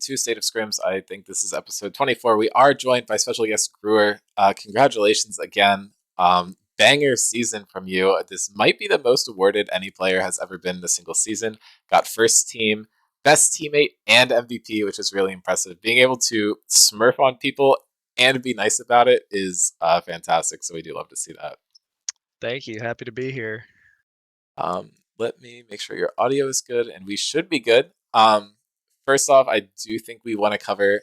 to State of Scrims. I think this is episode 24. We are joined by special guest Brewer. Congratulations again. Banger season from you. This might be the most awarded any player has ever been in a single season. Got first team, best teammate, and MVP, which is really impressive. Being able to smurf on people and be nice about it is fantastic. So we do love to see that. Thank you. Happy to be here. Let me make sure your audio is good, and we should be good. First off, I do think we want to cover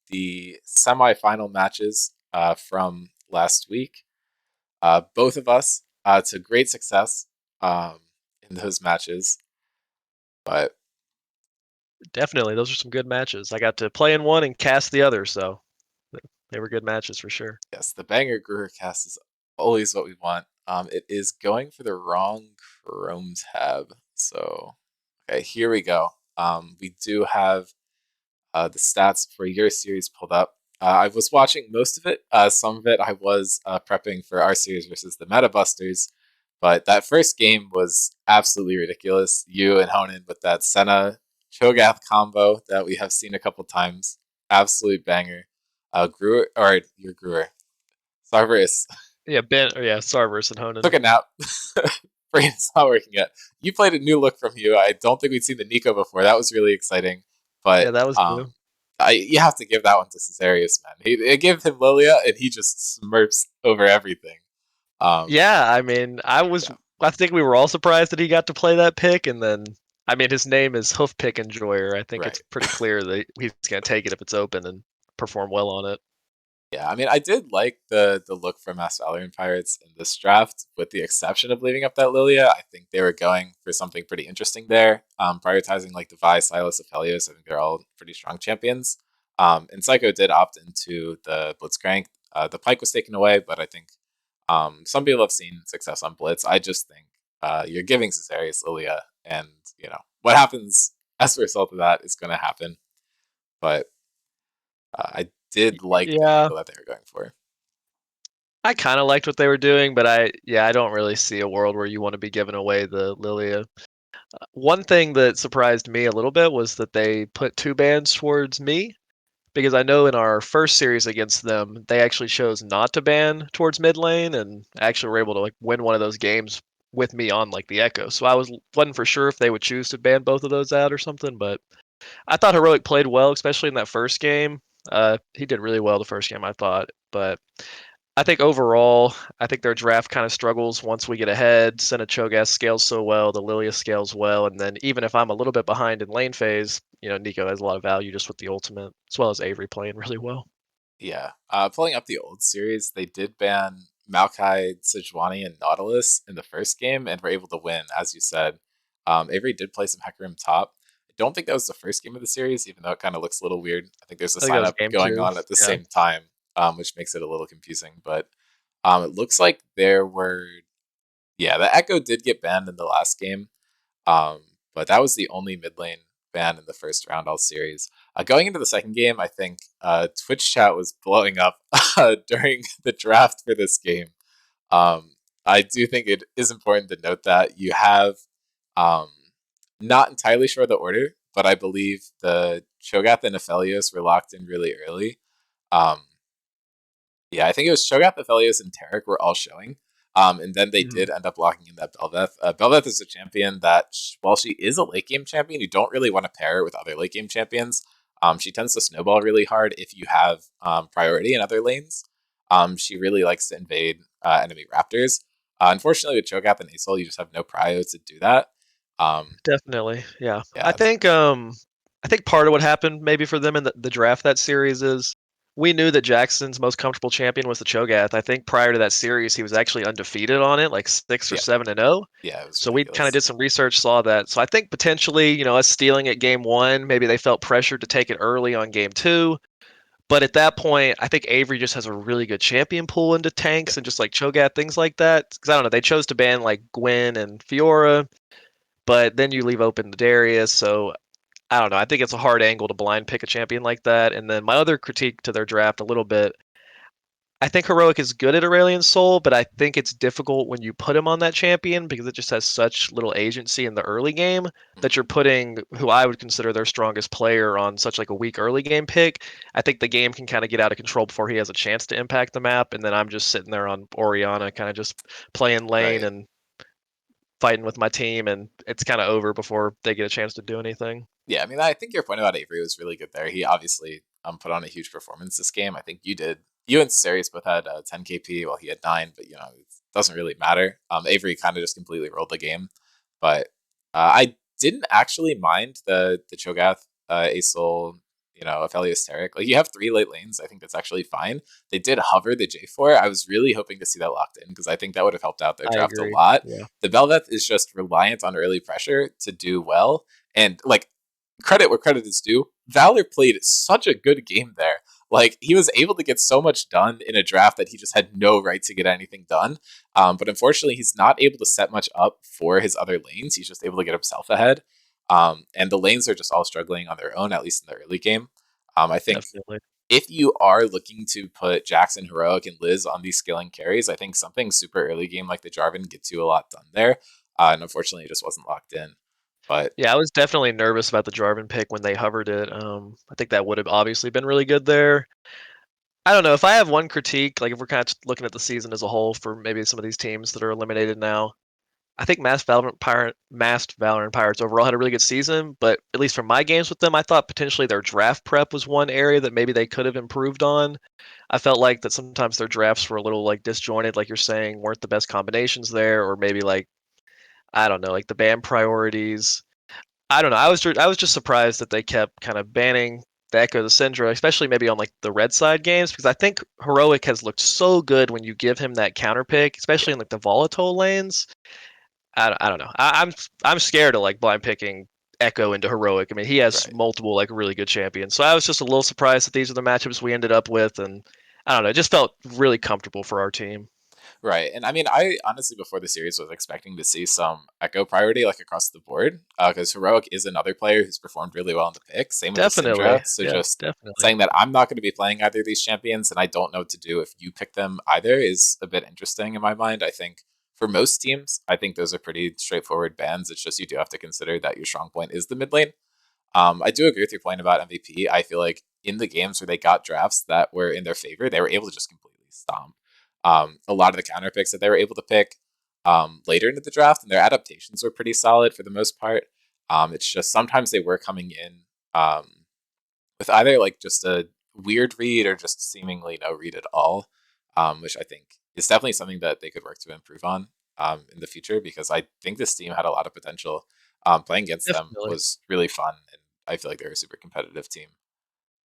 the semifinal matches from last week. Both of us to great success in those matches, but Definitely, those are some good matches. I got to play in one and cast the other, so they were good matches for sure. yes, the banger Gruher cast is always what we want. It is going for the wrong Chrome tab, so okay, here we go. We do have the stats for your series pulled up. I was watching most of it. Some of it I was prepping for our series versus the Meta Busters, but that first game was absolutely ridiculous. You and Honan with that Senna Cho'Gath combo that we have seen a couple times. Absolute banger. Gruer, or your Gruer. Sarverus Yeah, Sarverus and Honan. took a nap. Brain's not working yet. You played a new look from you. I don't think we'd seen the Nico before. That was really exciting. But Yeah, that was new. you have to give that one to Caesarius, man. They give him Lilia, and he just smurfs over everything. Yeah, I mean, Yeah, I think we were all surprised that he got to play that pick, and then, I mean, his name is Hoof Pick Enjoyer. I think it's right. pretty clear that he's going to take it if it's open and perform well on it. Yeah, I mean, I did like the look from Mass Valorant Pirates in this draft, with the exception of leaving up that Lilia. I think they were going for something pretty interesting there, prioritizing like the Vi, Silas, Aphelios. I think they're all pretty strong champions. And Psycho did opt into the Blitzcrank. The Pike was taken away, but I think some people have seen success on Blitz. I just think you're giving Caesarius Lilia, and what happens as a result of that is going to happen. But I did like the Yeah, angle that they were going for. I kind of liked what they were doing, but I don't really see a world where you want to be giving away the Lilia. One thing that surprised me a little bit was that they put two bans towards me, because I know in our first series against them, they actually chose not to ban towards mid lane and actually were able to like win one of those games with me on like the Echo. So I wasn't for sure if they would choose to ban both of those out or something, but I thought Heroic played well, especially in that first game. He did really well the first game, I thought, but I think overall, I think their draft kind of struggles once we get ahead. Senna Cho'Gath scales so well, the Lilia scales well, and then even if I'm a little bit behind in lane phase, Nico has a lot of value just with the ultimate, as well as Avery playing really well. Yeah. Pulling up the old series, they did ban Maokai, Sejuani, and Nautilus in the first game and were able to win, as you said. Avery did play some Hecarim top. I don't think that was the first game of the series, even though it kind of looks a little weird. I think there's a I think that sign was up game going two. on at the Yeah. same time, which makes it a little confusing. But it looks like there were, yeah, the Echo did get banned in the last game. Um, but that was the only mid lane ban in the first round all series. Going into the second game, I think Twitch chat was blowing up during the draft for this game. Um, I do think it is important to note that you have, um, not entirely sure the order, but I believe the Cho'Gath and Aphelios were locked in really early. Um, yeah, I think it was Shogath, Aphelios, and Tarek were all showing. And then they Mhm. did end up locking in that Belveth. Belveth is a champion that, while she is a late game champion, you don't really want to pair her with other late game champions. She tends to snowball really hard if you have priority in other lanes. She really likes to invade enemy raptors. Unfortunately, with Cho'Gath and Asol, you just have no prio to do that. Um, Definitely, yeah. yeah, I think part of what happened maybe for them in the draft that series is we knew that Jackson's most comfortable champion was the Cho'Gath. I think prior to that series, he was actually undefeated on it, like 6 or 7-0. yeah, it was So we kind of ridiculous. did some research, saw that. So I think potentially, us stealing it game one, maybe they felt pressured to take it early on game two. But at that point, I think Avery just has a really good champion pool into Yeah, tanks and just like Cho'Gath, things like that. Because I don't know, they chose to ban like Gwen and Fiora, but then you leave open to Darius. So I don't know. I think it's a hard angle to blind pick a champion like that. And then my other critique to their draft a little bit, I think Heroic is good at Aurelion Sol, but I think it's difficult when you put him on that champion because it just has such little agency in the early game that you're Mhm. putting who I would consider their strongest player on such like a weak early game pick. I think the game can kind of get out of control before he has a chance to impact the map, and then I'm just sitting there on Oriana, kind of just playing lane Right. and fighting with my team, and it's kind of over before they get a chance to do anything. Yeah, I mean, I think your point about Avery was really good there. He obviously put on a huge performance this game. I think you did. You and Sarius both had 10 KP while he had 9, but it doesn't really matter. Avery kind of just completely rolled the game, but I didn't actually mind the Cho'Gath, Asol, Aphelios Taric. Like you have 3 late lanes. I think that's actually fine. They did hover the J4. I was really hoping to see that locked in because I think that would have helped out their I draft a agree. lot. Yeah, The Belveth is just reliant on early pressure to do well. And like credit where credit is due, Valor played such a good game there. Like he was able to get so much done in a draft that he just had no right to get anything done. But unfortunately, he's not able to set much up for his other lanes. He's just able to get himself ahead. And the lanes are just all struggling on their own, at least in the early game. I think definitely. if you are looking to put Jackson, Heroic, and Liz on these scaling carries, I think something super early game like the Jarvan gets you a lot done there. And unfortunately, it just wasn't locked in. But Yeah, I was definitely nervous about the Jarvan pick when they hovered it. I think that would have obviously been really good there. I don't know if I have one critique, like if we're kind of looking at the season as a whole for maybe some of these teams that are eliminated now. I think Masked Valorant Pirates overall had a really good season, but at least from my games with them, I thought potentially their draft prep was one area that maybe they could have improved on. I felt like that sometimes their drafts were a little like disjointed, like you're saying, weren't the best combinations there, or maybe like I don't know, like the ban priorities. I don't know. I was just surprised that they kept kind of banning the Echo the Syndra, especially maybe on like the red side games, because I think Heroic has looked so good when you give him that counter pick, yeah, especially in like the volatile lanes. I don't know. I'm scared of like blind picking Echo into Heroic. I mean, he has right. multiple like really good champions, so I was just a little surprised that these are the matchups we ended up with, and I don't know. It just felt really comfortable for our team. Right. And I mean, I honestly, before the series, was expecting to see some Echo priority like across the board because Heroic is another player who's performed really well in the pick. Same with the Definitely, Syndra. So yeah, just definitely, saying that I'm not going to be playing either of these champions and I don't know what to do if you pick them either is a bit interesting in my mind. I think for most teams, I think those are pretty straightforward bans. It's just you do have to consider that your strong point is the mid lane. I do agree with your point about MVP. I feel like in the games where they got drafts that were in their favor, they were able to just completely stomp. A lot of the counter picks that they were able to pick later into the draft, and their adaptations were pretty solid for the most part. It's just sometimes they were coming in with either like just a weird read or just seemingly no read at all, which I think is definitely something that they could work to improve on in the future because I think this team had a lot of potential. Playing against them definitely, was really fun, and I feel like they're a super competitive team.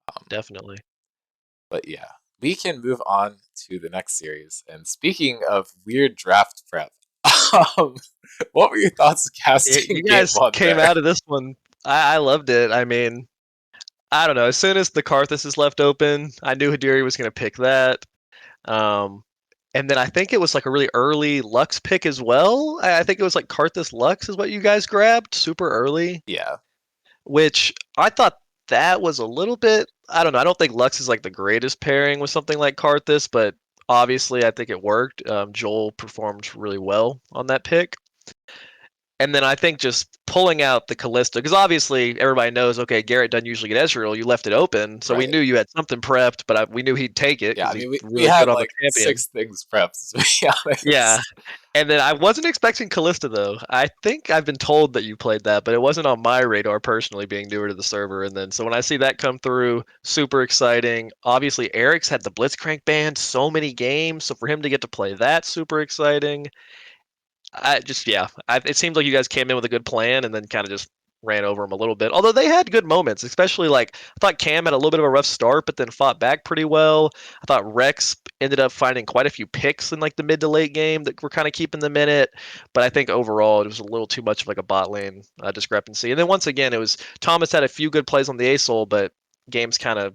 Um, definitely. but yeah, we can move on to the next series. And speaking of weird draft prep, um, what were your thoughts of casting You game guys one came there? out of this one. I loved it. I mean, I don't know. As soon as the Karthus is left open, I knew Hadiri was going to pick that. Um, and then I think it was like a really early Lux pick as well. I think it was like Karthus Lux is what you guys grabbed super early, Yeah, which I thought that was a little bit. I don't know. I don't think Lux is like the greatest pairing with something like Karthus, but obviously I think it worked. Joel performed really well on that pick. And then I think just pulling out the Callista, because obviously everybody knows, okay, Garrett doesn't usually get Ezreal. You left it open, so we right. knew you had something prepped, but we knew he'd take it Yeah, because I he's mean, we really good had on the like champion. 6 things prepped, to be Yeah, honest. and then I wasn't expecting Callista though. I think I've been told that you played that, but it wasn't on my radar personally, being newer to the server. And then so when I see that come through, super exciting. Obviously, Eric's had the Blitzcrank banned so many games, so for him to get to play that, super exciting. I just yeah, it seems like you guys came in with a good plan and then kind of just ran over them a little bit. Although they had good moments, especially like I thought Cam had a little bit of a rough start, but then fought back pretty well. I thought Rex ended up finding quite a few picks in like the mid to late game that were kind of keeping them in it. But I think overall it was a little too much of like a bot lane discrepancy. And then once again, it was Thomas had a few good plays on the ASOL, but games kind of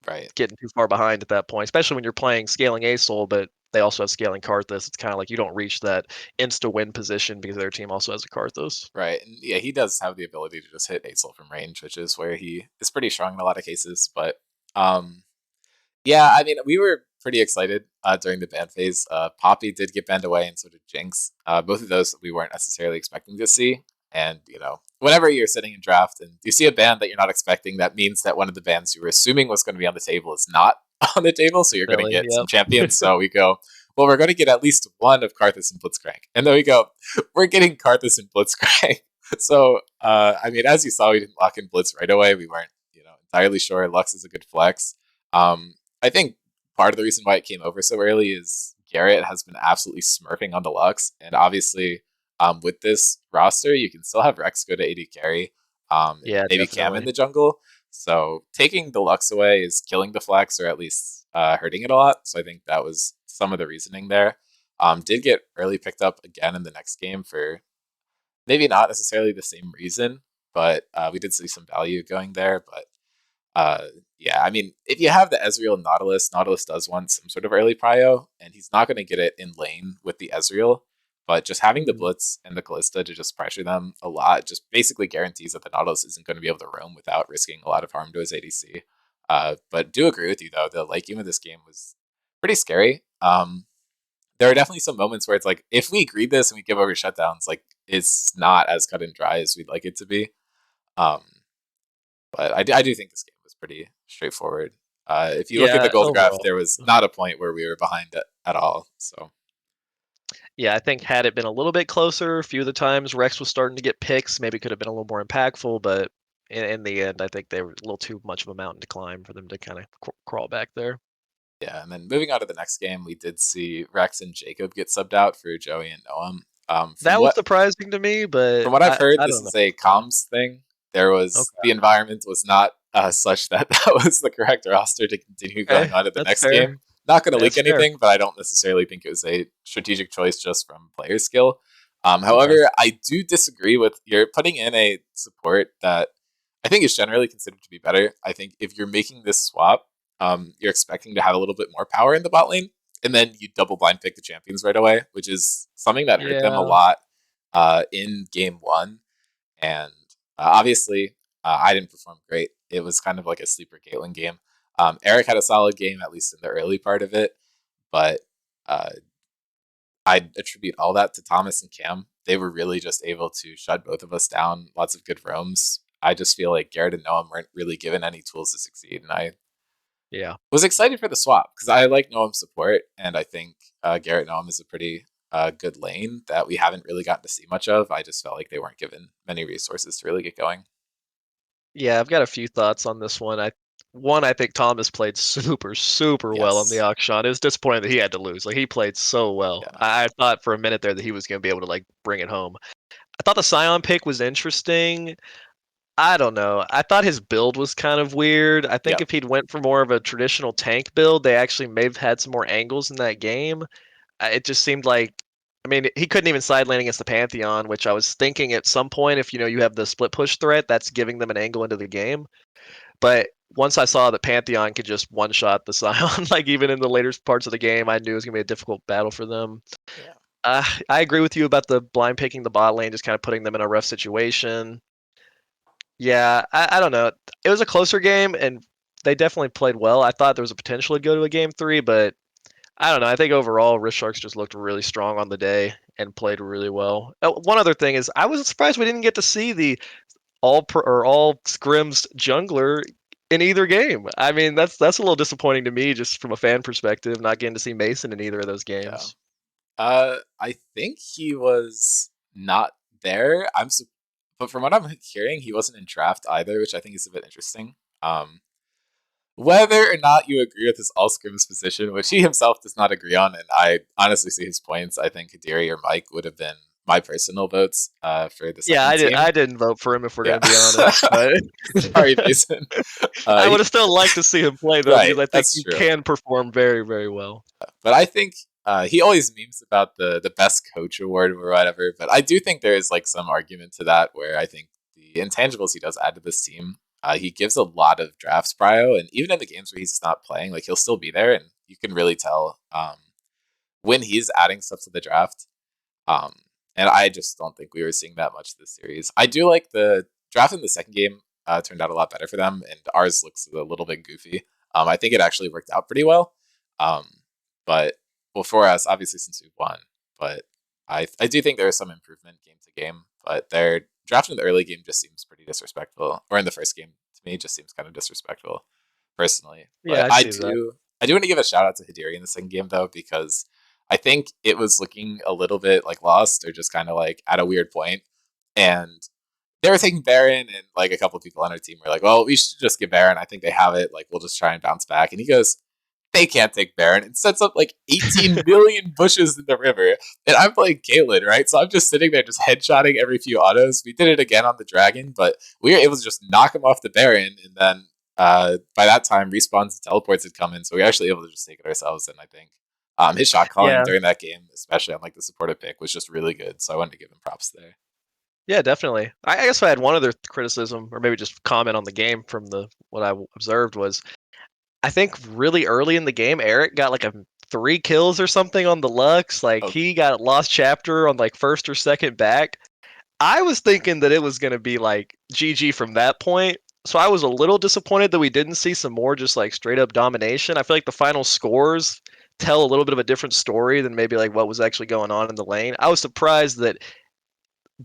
Right. getting too far behind at that point, especially when you're playing scaling ASOL, but they also have scaling Karthus. It's kind of like you don't reach that insta win position because their team also has a Karthus. Right. And yeah, he does have the ability to just hit Aesol from range, which is where he is pretty strong in a lot of cases. But yeah, I mean, we were pretty excited during the ban phase. Poppy did get banned away, and so did Jinx. Both of those we weren't necessarily expecting to see. And whenever you're sitting in draft and you see a ban that you're not expecting, that means that one of the bans you were assuming was going to be on the table is not on the table. So you're going to Really, get some yep. champions. So we go, well, we're going to get at least one of Karthus and Blitzcrank, and then we go, we're getting Karthus and Blitzcrank. So I mean, as you saw, we didn't lock in Blitz right away. We weren't entirely sure. Lux is a good flex. I think part of the reason why it came over so early is Garrett has been absolutely smurfing on the Lux, and obviously, with this roster, you can still have Rex go to AD carry, and Yeah, maybe Cam in definitely. the jungle. So taking the Lux away is killing the flex, or at least hurting it a lot. So I think that was some of the reasoning there. Did get early picked up again in the next game for maybe not necessarily the same reason, but we did see some value going there. But uh, yeah, I mean, if you have the Ezreal and Nautilus, Nautilus does want some sort of early prio, and he's not going to get it in lane with the Ezreal. But just having the Mhm. Blitz and the Callista to just pressure them a lot just basically guarantees that the Nautilus isn't going to be able to roam without risking a lot of harm to his ADC. But do agree with you, though. The late game of this game was pretty scary. There are definitely some moments where it's like, if we greed this and we give over shutdowns, like, it's not as cut and dry as we'd like it to be. Um, but I do think this game was pretty straightforward. If you look at the Yeah, gold graph, overall. there was not a point where we were behind at all. So Yeah, I think had it been a little bit closer, a few of the times Rex was starting to get picks, maybe could have been a little more impactful, but in the end, I think they were a little too much of a mountain to climb for them to kind of crawl back there. yeah, and then moving on to the next game, we did see Rex and Jacob get subbed out for Joey and Noam. Um, from That was what surprising to me, but from what I've heard, I this don't know. is a comms thing. There was Okay, the environment was not such that that was the correct roster to continue going okay, on to the that's next fair. game. Not going to leak That's fair. anything, but I don't necessarily think it was a strategic choice just from player skill. Okay. However, I do disagree with you're putting in a support that I think is generally considered to be better. I think if you're making this swap, you're expecting to have a little bit more power in the bot lane, and then you double blind pick the champions right away, which is something that hurt them a Yeah. lot in game one. And obviously, I didn't perform great. It was kind of like a sleeper Caitlyn game. Eric had a solid game, at least in the early part of it, but uh, I attribute all that to Thomas and Cam. They were really just able to shut both of us down. Lots of good roams. I just feel like Garrett and Noam weren't really given any tools to succeed, and I Yeah. was excited for the swap because I like Noam's support, and I think Garrett Noam is a pretty good lane that we haven't really gotten to see much of. I just felt like they weren't given many resources to really get going. Yeah, I've got a few thoughts on this one. I think Thomas played super, super well on the Yes. auction. It was disappointing that he had to lose. Like he played so well. Yeah. I thought for a minute there that he was going to be able to like bring it home. I thought the Scion pick was interesting. I don't know. I thought his build was kind of weird. I think Yep. if he'd went for more of a traditional tank build, they actually may have had some more angles in that game. It just seemed like, I mean, he couldn't even side lane against the Pantheon, which I was thinking at some point, if you have the split push threat, that's giving them an angle into the game. But once I saw that Pantheon could just one shot the Scion, like even in the later parts of the game, I knew it was gonna be a difficult battle for them. Yeah. I agree with you about the blind picking the bot lane, just kind of putting them in a rough situation. Yeah, I don't know. It was a closer game, and they definitely played well. I thought there was a potential to go to a game three, but I don't know. I think overall, Rift Sharks just looked really strong on the day and played really well. One other thing is, I was surprised we didn't get to see the all scrims jungler in either game. I mean, that's a little disappointing to me, just from a fan perspective, not getting to see Mason in either of those Yeah. games. I think he was not there. But from what I'm hearing, he wasn't in draft either, which I think is a bit interesting. Um, Whether or not you agree with his all scrims position, which he himself does not agree on, and I honestly see his points. I think Kadiri or Mike would have been my personal votes for the Yeah, second team. I didn't vote for him if we're Yeah. gonna be honest, but Sorry, Mason. I would He, have still liked to see him play though right, because I think that's you true. can perform very, very well. But I think he always memes about the best coach award or whatever. But I do think there is like some argument to that where I think the intangibles he does add to this team, he gives a lot of drafts prio, and even in the games where he's not playing, like he'll still be there, and you can really tell when he's adding stuff to the draft. Um, and I just don't think we were seeing that much this series. I do like the draft in the second game turned out a lot better for them, and ours looks a little bit goofy. I think it actually worked out pretty well. Um, but well, for us, obviously, since we've won, but I do think there is some improvement game to game. But their draft in the early game just seems pretty disrespectful, or in the first game to me, just seems kind of disrespectful, personally. Yeah, But I see that. I do want to give a shout out to Hidiri in the second game though, because I think it was looking a little bit like lost or just kind of like at a weird point, and they were taking Baron, and like a couple of people on our team were like, "Well, we should just give Baron. I think they have it. Like, we'll just try and bounce back." And he goes, "They can't take Baron," and sets up like 18 million bushes in the river. And I'm playing Caitlyn, right? So I'm just sitting there, just headshotting every few autos. We did it again on the Dragon, but we were able to just knock him off the Baron, and then by that time, respawns and teleports had come in, so we were actually able to just take it ourselves. And I think his shot calling Yeah, during that game, especially on like the supportive pick, was just really good. So I wanted to give him props there. yeah, definitely. I guess I had one other criticism, or maybe just comment on the game from the what I observed was I think really early in the game, Eric got like a 3 kills or something on the Lux. Like Oh, he got lost chapter on like first or second back. I was thinking that it was going to be like GG from that point. So I was a little disappointed that we didn't see some more just like straight up domination. I feel like the final scores tell a little bit of a different story than maybe like what was actually going on in the lane. I was surprised that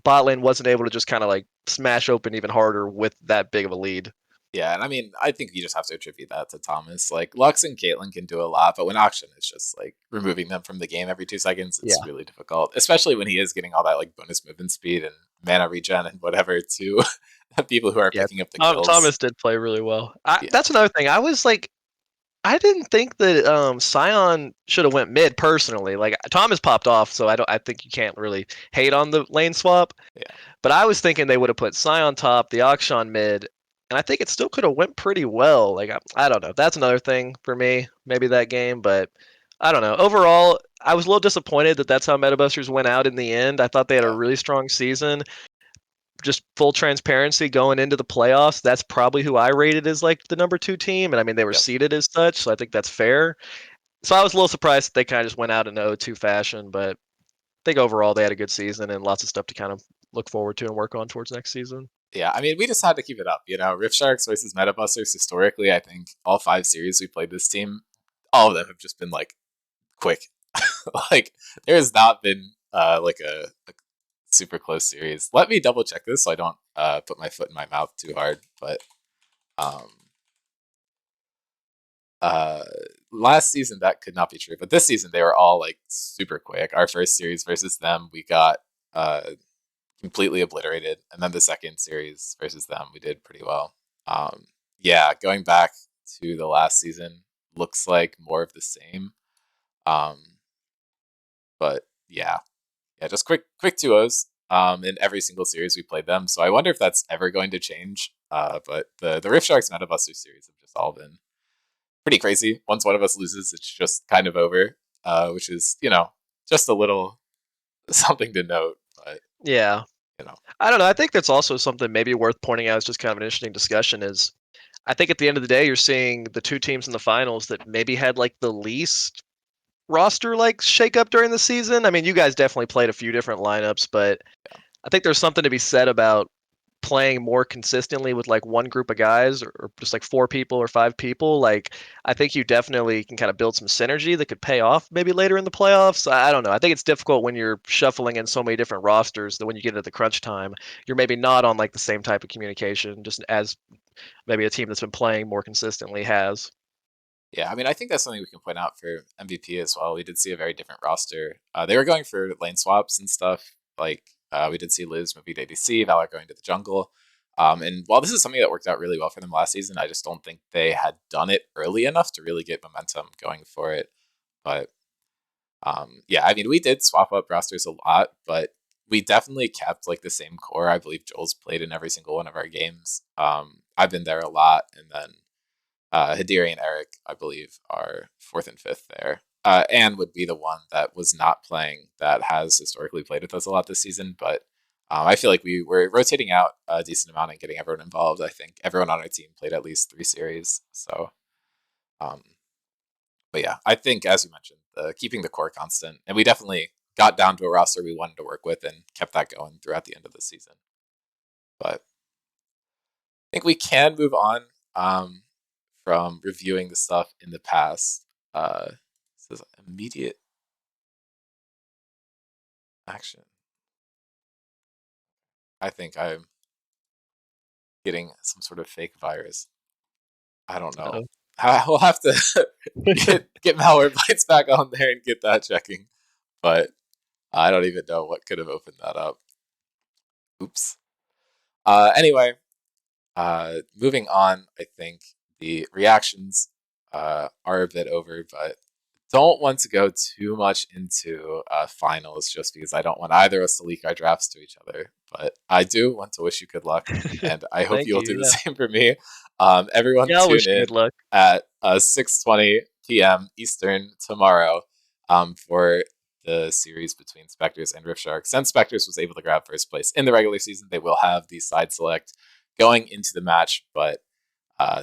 bot lane wasn't able to just kind of like smash open even harder with that big of a lead. yeah, and I mean, I think you just have to attribute that to Thomas. Like Lux and Caitlyn can do a lot, but when Auction is just like removing them from the game every 2 seconds, it's Yeah. really difficult. Especially when he is getting all that like bonus movement speed and mana regen and whatever to people who are Yeah. picking up the kills. Thomas did play really well. Yeah, That's another thing. I was like, I didn't think that Sion should have went mid personally. Like Thomas popped off, so I don't. I think you can't really hate on the lane swap. yeah, But I was thinking they would have put Sion top, the Akshan mid, and I think it still could have went pretty well. Like I don't know. That's another thing for me. Maybe that game, but I don't know. Overall, I was a little disappointed that that's how Metabusters went out in the end. I thought they had a yeah, really strong season. Just full transparency going into the playoffs, that's probably who I rated as like the number 2 team, and I mean they were yep. seeded as such, so I think that's fair. So I was a little surprised that they kind of just went out in 0-2 fashion, but I think overall they had a good season and lots of stuff to kind of look forward to and work on towards next season. Yeah, I mean, we just had to keep it up. Rift Sharks versus Metabusters. Historically, I think all 5 series we played this team, all of them have just been like quick. Like there has not been like a super close series. Let me double check this so I don't put my foot in my mouth too hard. But um, uh, last season that could not be true, but this season they were all like super quick. Our first series versus them, we got completely obliterated, and then the second series versus them, we did pretty well. Yeah, going back to the last season, looks like more of the same. Um, but yeah, just quick 2-0s in every single series we played them. So I wonder if that's ever going to change. But the Rift Sharks and Buster series have just all been pretty crazy. Once one of us loses, it's just kind of over, which is just a little something to note. But Yeah. you know, I don't know. I think that's also something maybe worth pointing out as just kind of an interesting discussion is I think at the end of the day you're seeing the 2 teams in the finals that maybe had like the least roster like shake up during the season. I mean, you guys definitely played a few different lineups, but yeah, I think there's something to be said about playing more consistently with like one group of guys or just like 4 people or 5 people. Like, I think you definitely can kind of build some synergy that could pay off maybe later in the playoffs. I don't know. I think it's difficult when you're shuffling in so many different rosters that when you get into the crunch time, you're maybe not on like the same type of communication, just as maybe a team that's been playing more consistently has. yeah. I mean, I think that's something we can point out for MVP as well. We did see a very different roster. They were going for lane swaps and stuff. Like we did see Liz moving to ADC, Valor going to the jungle. And while this is something that worked out really well for them last season, I just don't think they had done it early enough to really get momentum going for it. But yeah, I mean, we did swap up rosters a lot, but we definitely kept like the same core. I believe Joel's played in every single one of our games. I've been there a lot, and then Hidiri and Eric, I believe, are fourth and fifth there. And would be the one that was not playing that has historically played with us a lot this season. But I feel like we were rotating out a decent amount and getting everyone involved. I think everyone on our team played at least 3 series. So, um, but yeah, I think as you mentioned, keeping the core constant, and we definitely got down to a roster we wanted to work with and kept that going throughout the end of the season. But I think we can move on from reviewing the stuff in the past. This immediate action. I think I'm getting some sort of fake virus. I don't know. Uh-oh. We'll have to get Malwarebytes back on there and get that checking. But I don't even know what could have opened that up. Oops. Anyway, moving on, I think the reactions are a bit over, but don't want to go too much into finals just because I don't want either of us to leak our drafts to each other. But I do want to wish you good luck, and I hope Thank you'll do you. the Yeah. same for me. Everyone Yeah, I wish tune you good in luck. at 6:20 p.m. Eastern tomorrow for the series between Spectres and Rift Shark. Since Spectres was able to grab first place in the regular season, they will have the side select going into the match, but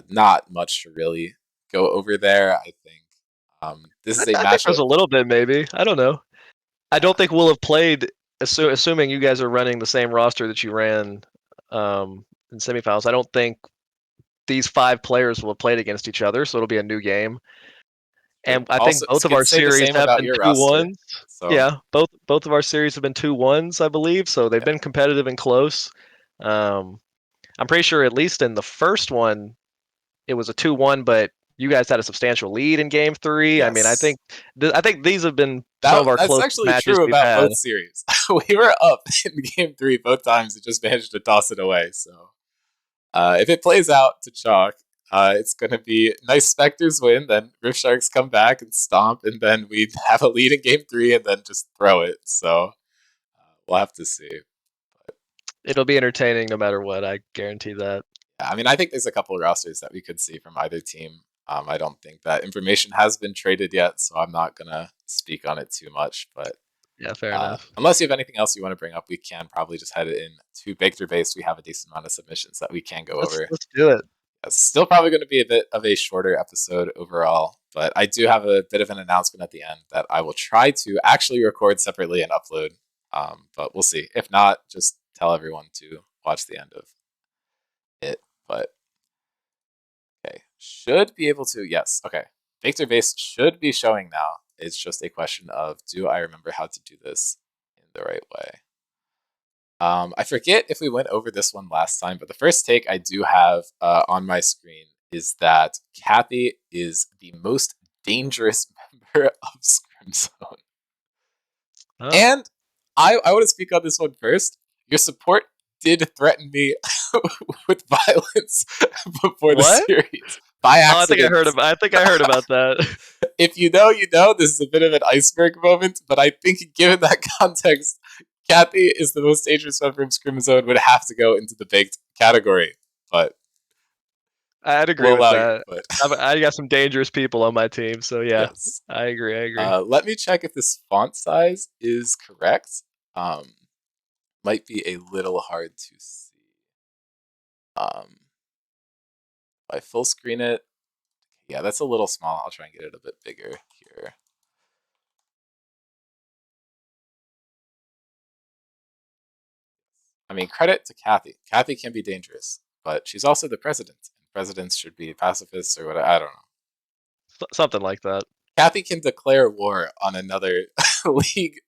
not much to really go over there. I think this is a I think there's matchup. a little bit, maybe. I don't know. I Yeah, don't think we'll have played, assuming you guys are running the same roster that you ran in semifinals. I don't think these 5 players will have played against each other, so it'll be a new game. could And I think also both of could our say the series same have about been your two roster. ones. So Yeah, both of our series have been 2-1s, I believe. So they've yeah, been competitive and close. Um, I'm pretty sure at least in the first one it was a 2-1, but you guys had a substantial lead in game 3. I mean, yes, I think these have been some of our that's closest actually matches true we've about had. both series. We were up in game three both times and just managed to toss it away. So if it plays out to chalk, it's going to be nice Spectres win, then Rift Sharks come back and stomp, and then we have a lead in game three and then just throw it. So we'll have to see. It'll be entertaining no matter what. I guarantee that. Yeah, I mean, I think there's a couple of rosters that we could see from either team. I don't think that information has been traded yet, so I'm not going to speak on it too much. But Yeah, fair enough. unless you have anything else you want to bring up, we can probably just head it in to Baker Base. We have a decent amount of submissions that we can go over. Let's do it. It's still probably going to be a bit of a shorter episode overall, but I do have a bit of an announcement at the end that I will try to actually record separately and upload. But we'll see. If not, just tell everyone to watch the end of it. But okay, should be able to. Yes, okay. Victor Base should be showing now. It's just a question of do I remember how to do this in the right way? I forget if we went over this one last time, but the first take I do have on my screen is that Kathy is the most dangerous member of Scrim Zone. Oh, And I want to speak on this one first. Your support did threaten me with violence before the what? series by Oh, accident. I think I heard about that. If you know, you know. This is a bit of an iceberg moment, but I think given that context, Kathy is the most dangerous member of Scrim Zone would have to go into the baked category. But I'd agree we'll with allow your that. input. I got some dangerous people on my team, so yeah, Yes. I agree. I agree. Let me check if this font size is correct. Um, might be a little hard to see. If I full screen it, yeah, that's a little small. I'll try and get it a bit bigger here. I mean, credit to Kathy. Kathy can be dangerous, but she's also the president. And presidents should be pacifists or whatever. I don't know. Something like that. Kathy can declare war on another league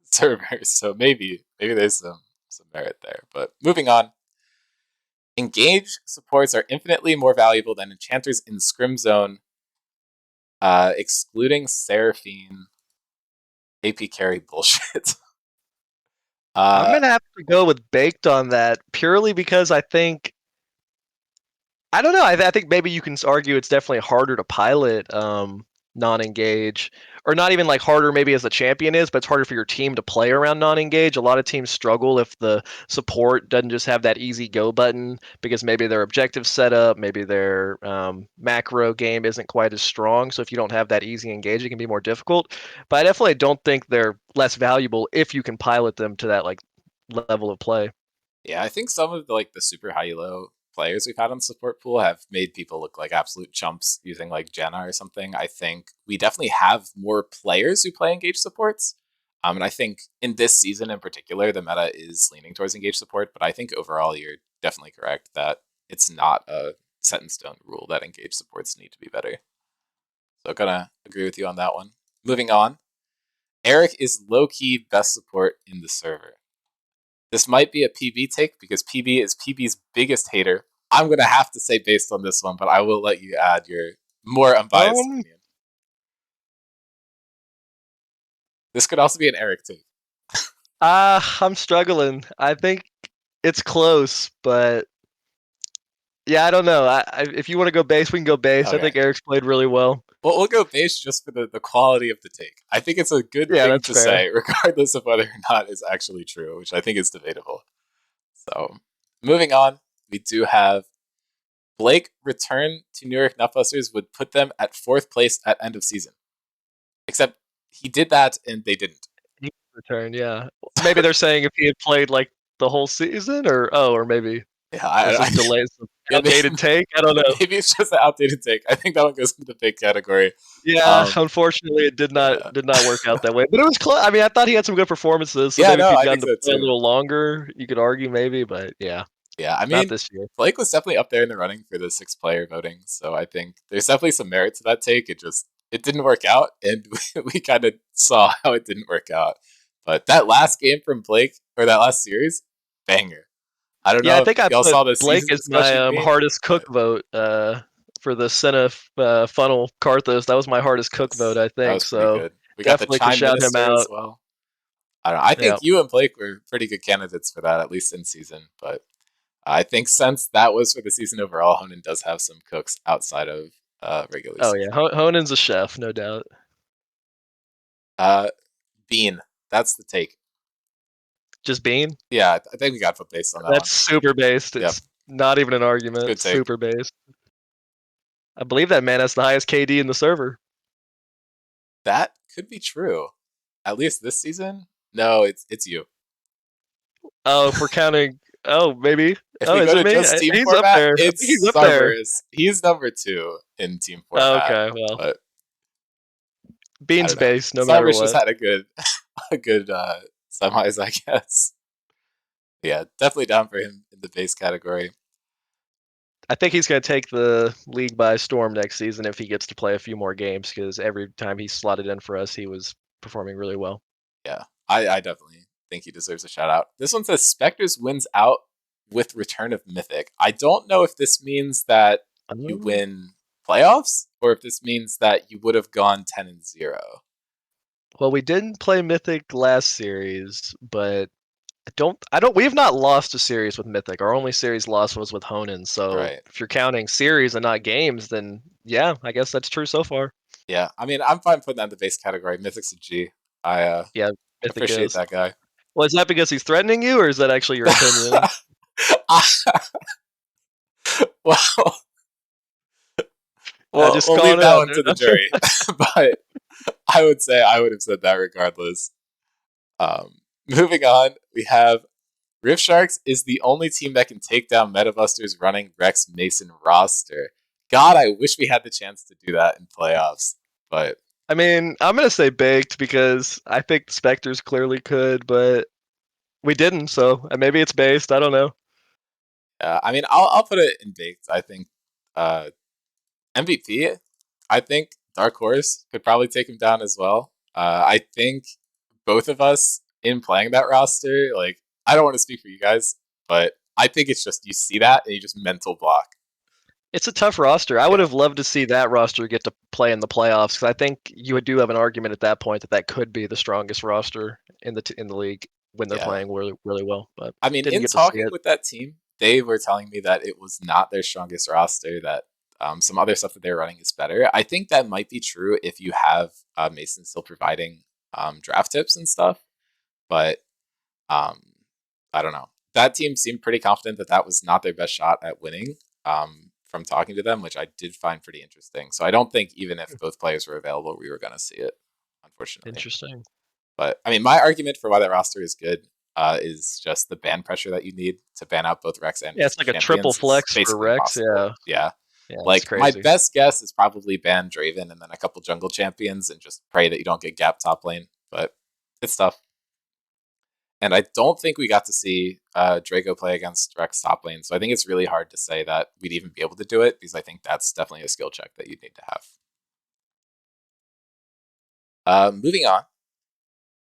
server, so maybe there's some merit there. But moving on, engage supports are infinitely more valuable than enchanters in Scrim Zone, excluding Seraphine AP carry bullshit. I'm uh, gonna have to go with baked on that purely because I don't know. I think maybe you can argue it's definitely harder to pilot non-engage, or not even like harder maybe as the champion is, but it's harder for your team to play around non-engage. A lot of teams struggle if the support doesn't just have that easy go button because maybe their objective setup, maybe their macro game isn't quite as strong. So if you don't have that easy engage, it can be more difficult. But I definitely don't think they're less valuable if you can pilot them to that like level of play. yeah, I think some of the super high elo players we've had on the support pool have made people look like absolute chumps using like Jenna or something. I think we definitely have more players who play engage supports. And I think in this season in particular, the meta is leaning towards engage support. But I think overall, you're definitely correct that it's not a set in stone rule that engage supports need to be better. So, gonna agree with you on that one. Moving on, Eric is low-key best support in the server. This might be a PB take because PB is PB's biggest hater. I'm going to have to say based on this one, but I will let you add your more unbiased Um, opinion. This could also be an Eric take. I'm struggling. I think it's close, but yeah, I don't know. If you want to go base, we can go base. I Okay. think Eric's played really well. Well, we'll go base just for the quality of the take. I think it's a good Yeah, thing that's to fair. say, regardless of whether or not it's actually true, which I think is debatable. So, moving on, we do have Blake return to New York Nutbusters would put them at 4th place at end of season. Except he did that and they didn't. He returned, yeah. Maybe they're saying if he had played like the whole season, or maybe Yeah, this is delays yeah, outdated take. I don't know. maybe it's just an outdated take. I think that one goes into the big category. Yeah, Um, unfortunately, it yeah, did not work out that way. But it was close. I mean, I thought he had some good performances. So yeah, maybe if no, he'd I gotten think to so play a too. little longer, you could argue maybe. But yeah, Yeah, I not mean, this year. Blake was definitely up there in the running for the 6 player voting, so I think there's definitely some merit to that take. It didn't work out, and we kind of saw how it didn't work out. But that last game from Blake or that last series, banger. I don't Yeah, I know if think I y'all put saw the Blake season as my discussion meme, hardest cook but vote for the Senna funnel Karthos. That was my hardest cook vote, yes, I that think. was pretty So good. We got the definitely could Chime shout him Minister as out. well. I don't know. I Yeah. think you and Blake were pretty good candidates for that, at least in season. But I think since that was for the season overall, Honan does have some cooks outside of regular Oh yeah, season. Honen's a chef, no doubt. Uh, Bean, that's the take. Just Bean. Yeah, I think we got put based on that one. That's super based. Yep, It's not even an it's a argument. good take. Super based. I believe that man has the highest KD in the server. That could be true. At least this season. No, it's you. Oh, if we're counting. Oh, maybe. If Oh, we is go it to me? just team He's up format, there. I think it's he's up there. Summers. He's number 2 in team Oh, format, okay, well, but I Bean's don't know. based no matter Summers just what. had a good semis, I guess. Yeah, definitely down for him in the base category. I think he's going to take the league by storm next season if he gets to play a few more games because every time he slotted in for us, he was performing really well. Yeah, I definitely think he deserves a shout out. This one says Spectres wins out with return of Mythic. I don't know if this means that you Um, win playoffs or if this means that you would have gone 10-0. well, we didn't play Mythic last series, but we have not lost a series with Mythic. Our only series loss was with Honan. So Right. if you're counting series and not games, then yeah, I guess that's true so far. Yeah, I mean, I'm fine putting that in the base category. Mythic's a G. I Yeah, Mythic appreciate is. that guy. Well, is that because he's threatening you, or is that actually your opinion? well, Just we'll leave calling it that out one to the there. jury. But I would say I would have said that regardless. Moving on, we have Rift Sharks is the only team that can take down Metabusters running Rex Mason roster. God, I wish we had the chance to do that in playoffs. But I mean, I'm gonna say baked because I think the Spectres clearly could, but we didn't. So maybe it's based. I don't know. I mean, I'll put it in baked. I think uh, MVP. I think Dark Horse could probably take him down as well. I think both of us in playing that roster, like I don't want to speak for you guys, but I think it's just you see that and you just mental block. It's a tough roster. I would Yeah, have loved to see that roster get to play in the playoffs because I think you do have an argument at that point that that could be the strongest roster in the league when they're yeah. playing really really well. But I mean, didn't in get to see talking it. with that team, they were telling me that it was not their strongest roster. That some other stuff that they're running is better. I think that might be true if you have Mason still providing draft tips and stuff. But um, I don't know. That team seemed pretty confident that that was not their best shot at winning. From talking to them, which I did find pretty interesting. So I don't think even if both players were available, we were going to see it, unfortunately. Interesting. But I mean, my argument for why that roster is good is just the ban pressure that you need to ban out both Rex and Yeah, it's Mason like a triple champions is flex for basically Rex. impossible. Yeah, Yeah. yeah, it's Like my crazy. best guess is probably ban Draven and then a couple jungle champions and just pray that you don't get gap top lane. But it's tough. And I don't think we got to see Draco play against Rex top lane. So I think it's really hard to say that we'd even be able to do it because I think that's definitely a skill check that you'd need to have. Moving on.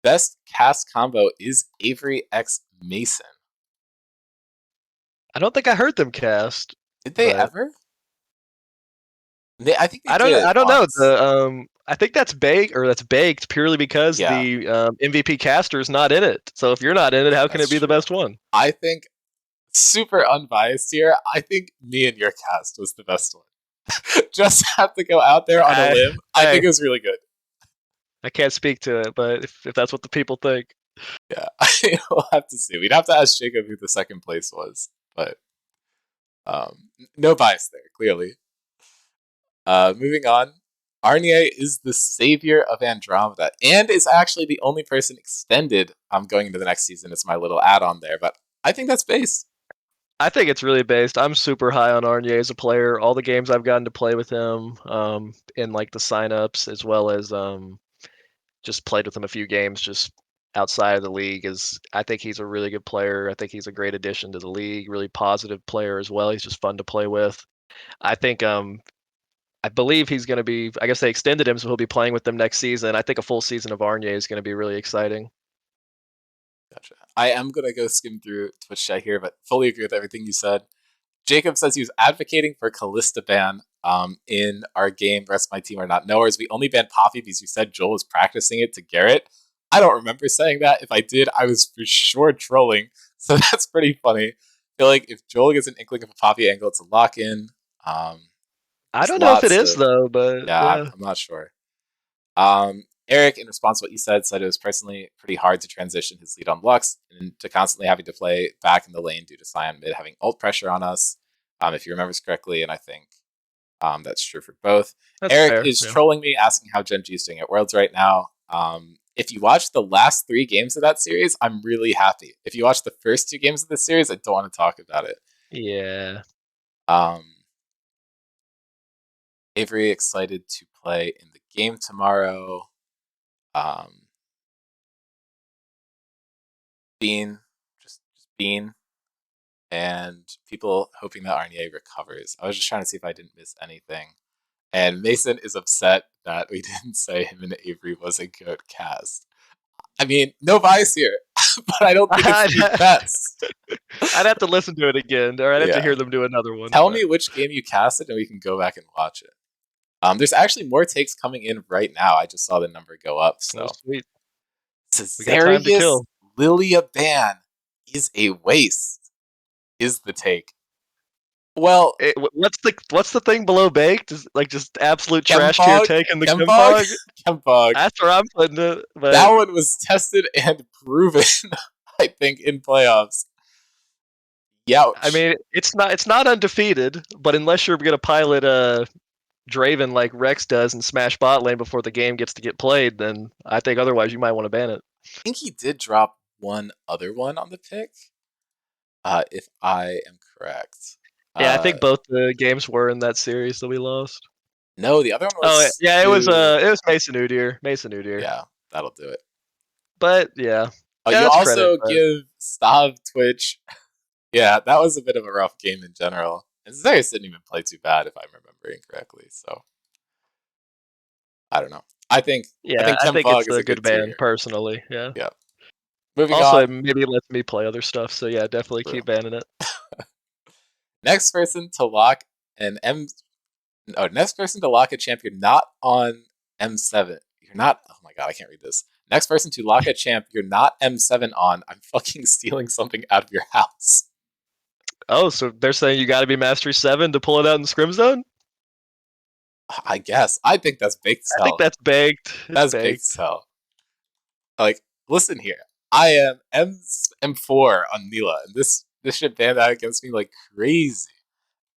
Best cast combo is Avery X Mason. I don't think I heard them cast, Did they but ever? I think they did I it don't know. once. I think that's baked purely because Yeah, the MVP caster is not in it. So if you're not in it, how can that's it be the true. best one? I think, super unbiased here, I think me and your cast was the best one. Just have to go out there on a I limb. I hey, think it was really good. I can't speak to it, but if that's what the people think, Yeah, we'll have to see. We'd have to ask Jacob who the second place was, but no bias there, clearly. Moving on. Arnier is the savior of Andromeda and is actually the only person extended going into the next season. It's my little add on there, but I think that's base. I think it's really based. I'm super high on Arnier as a player. All the games I've gotten to play with him, in like the signups, as well as just played with him a few games just outside of the league. Is I think he's a really good player. I think he's a great addition to the league. Really positive player as well. He's just fun to play with. I think I believe he's going to be. I guess they extended him, so he'll be playing with them next season. I think a full season of Arnier is going to be really exciting. Gotcha. I am going to go skim through Twitch chat here, but fully agree with everything you said. Jacob says he was advocating for Callista ban in our game. The rest of my team are not knowers. We only banned Poppy because you said Joel was practicing it to Garrett. I don't remember saying that. If I did, I was for sure trolling. So that's pretty funny. I feel like if Joel gets an inkling of a Poppy angle, it's a lock in. I There's don't know if it lots is of, though, but yeah, yeah. I'm not sure. Eric, in response to what you said it was personally pretty hard to transition his lead on Lux and to constantly having to play back in the lane due to Sion mid having ult pressure on us, if he remembers correctly, and I think that's true for both. That's Eric fair. is Yeah. trolling me, asking how Gen G is doing at Worlds right now. If you watch the last 3 games of that series, I'm really happy. If you watch the first 2 games of the series, I don't want to talk about it. Yeah. Um, Avery excited to play in the game tomorrow. Um, Bean, just Bean, and people hoping that Arnier recovers. I was just trying to see if I didn't miss anything. And Mason is upset that we didn't say him and Avery was a good cast. I mean, no bias here, but I don't think it's the I'd, best. I'd have to listen to it again, or I'd have to Yeah. hear them do another one. Tell But me which game you casted and we can go back and watch it. There's actually more takes coming in right now. I just saw the number go up. oh, So sweet, we got time to Cesarius kill. Lilia ban is a waste, is the take. Well, What's the thing below baked? Is like just absolute trash tier Kempog, take in the Kempog, Kempog. Kempog. That's where I'm putting it. That But one was tested and proven, I think, in playoffs. I Youch. mean, it's not undefeated. But unless you're gonna pilot Draven like Rex does and smash bot lane before the game gets to get played, then I think otherwise you might want to ban it. I think he did drop one other one on the pick, if I am correct. Yeah, I Uh, think both the games were in that series that we lost. no, the other one Oh was yeah, to. it was Mason Udyr, Mason Udyr. Yeah, that'll do it. But yeah, You that's credit. also But give Stav Twitch. Yeah, that was a bit of a rough game in general. And Zarius didn't even play too bad, if I'm remembering correctly. So I don't know. I yeah, think I think Kempog it's is a a good good tier ban here. personally. Yeah. Yeah. Moving Also, it on. maybe lets me play other stuff. So yeah, definitely True. keep banning it. Next person to lock an M. Oh, next person to lock a champ. You're not on M7. You're not. Oh my god, I can't read this. Next person to lock a champ. You're not M7 on. I'm fucking stealing something out of your house. Oh, so they're saying you got to be Mastery 7 to pull it out in Scrim Zone? I guess. I think that's baked as I think hell. that's baked. It's That's baked as baked. hell. Like, listen here. I am M4 on Neela, and this shit banned out against me like crazy.